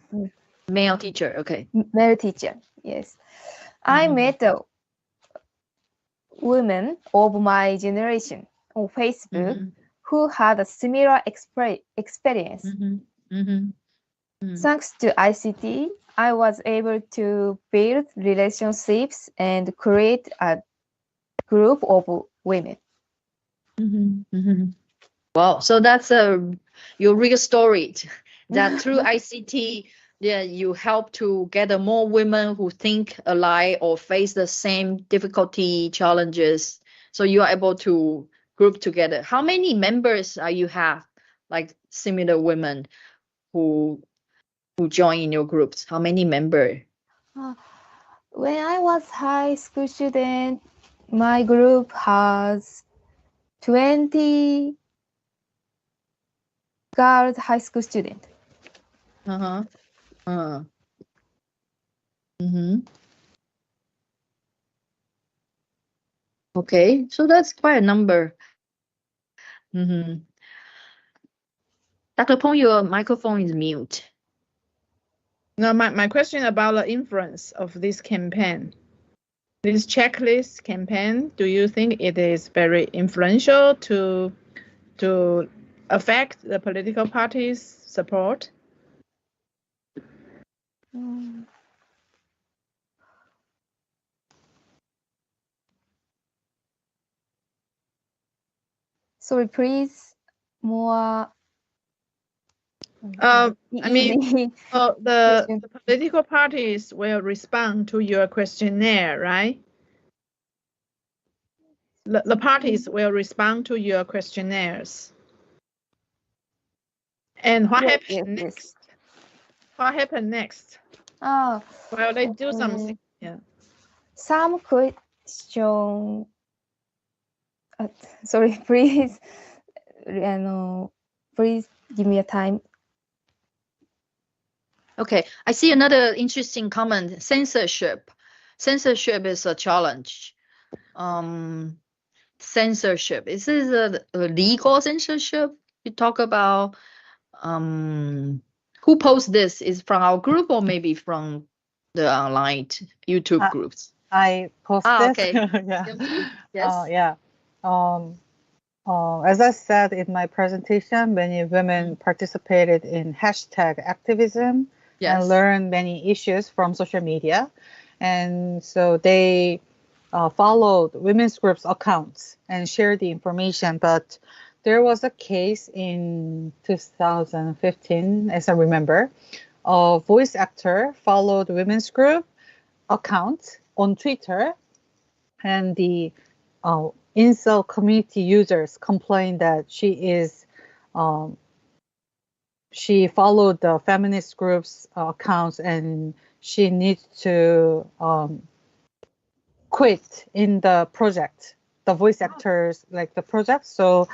Male teacher, okay. Male teacher, yes. I met a woman of my generation on Facebook who had a similar experience. Thanks to ICT, I was able to build relationships and create a group of women. Wow, so that's your real story. That through ICT, you help to gather more women who think alike or face the same difficulty, challenges. So you are able to group together. How many members you have, like similar women who join in your groups? How many members? When I was high school student, my group has 20 girls high school student. Okay, so that's quite a number. Dr. Peng, your microphone is mute. No, my question about the influence of this campaign, this checklist campaign, do you think it is very influential to affect the political parties' support? Sorry, please, more. I mean, the political parties will respond to your questionnaire, right? The parties will respond to your questionnaires. And what happens next? What happened next? Well, they do something. Yeah. Some question. Sorry, please. Please give me a time. Okay, I see another interesting comment. Censorship. Censorship is a challenge. Censorship. Is this a legal censorship? You talk about who posts this? Is from our group or maybe from the online YouTube groups? I posted. Okay. Yeah. Yes. As I said in my presentation, many women participated in hashtag activism and learned many issues from social media. And so they followed women's groups accounts and shared the information. But there was a case in 2015, as I remember, a voice actor followed women's group account on Twitter, and the incel community users complained that she followed the feminist group's accounts and she needs to quit in the project, the voice actors, like the project. So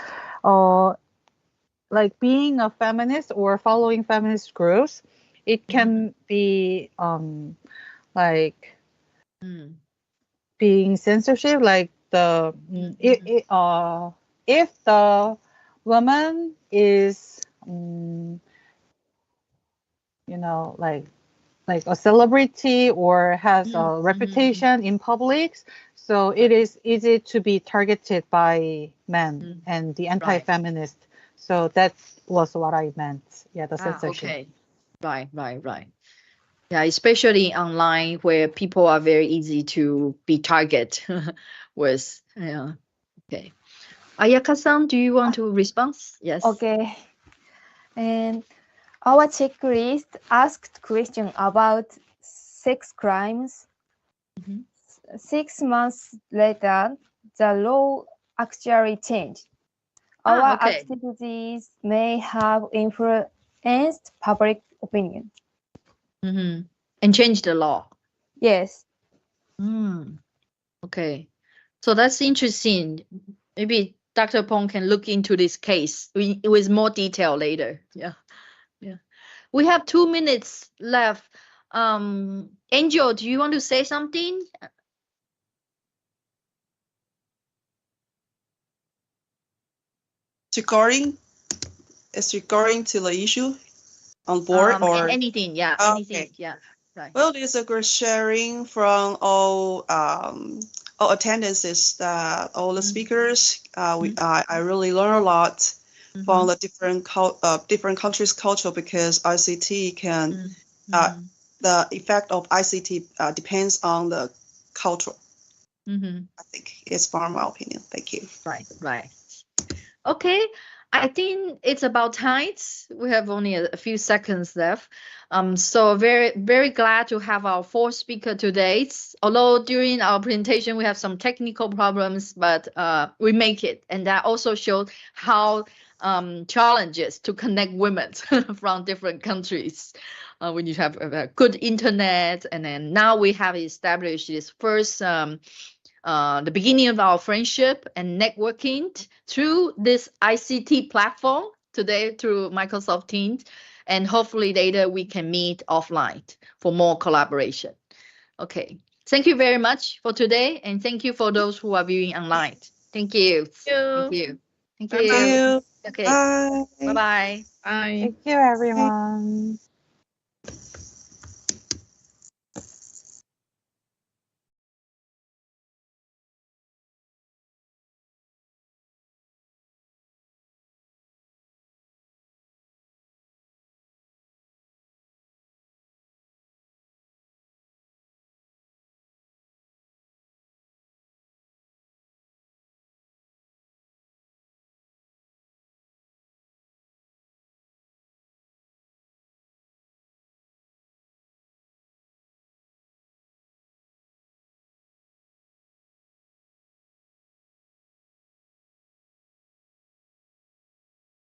like being a feminist or following feminist groups, it can be like being censorship, like the if the woman is like a celebrity or has a reputation in public, so it is easy to be targeted by men and the anti-feminist. So that was what I meant. Yeah, the censorship. Okay. Right. Yeah, especially online where people are very easy to be targeted with. Yeah. Okay. Ayaka-san, do you want to respond? Yes. Okay. And our checklist asked question about sex crimes. 6 months later, the law actually changed. Our activities may have influenced public opinion. And changed the law. Yes. Okay. So that's interesting. Maybe Dr. Pong can look into this case with more detail later. Yeah. We have 2 minutes left. Angel, do you want to say something? Regarding to the issue on board or anything? Yeah. Okay. Anything? Yeah. Right. Well, there's a great sharing from all attendances, all the speakers. I really learn a lot from the different countries' culture, because ICT can the effect of ICT depends on the culture. I think it's from my opinion. Thank you. Right. Okay. I think it's about time. We have only a few seconds left. So very, very glad to have our 4th speaker today. Although during our presentation we have some technical problems, but we make it. And that also showed how challenges to connect women from different countries when you have a good internet. And then now we have established this first the beginning of our friendship and networking through this ICT platform today through Microsoft Teams, and hopefully later we can meet offline for more collaboration. Okay, thank you very much for today, and thank you for those who are viewing online. Thank you. Thank you. Thank you. Thank you. Okay. Bye. Bye-bye. Bye. Thank you, everyone.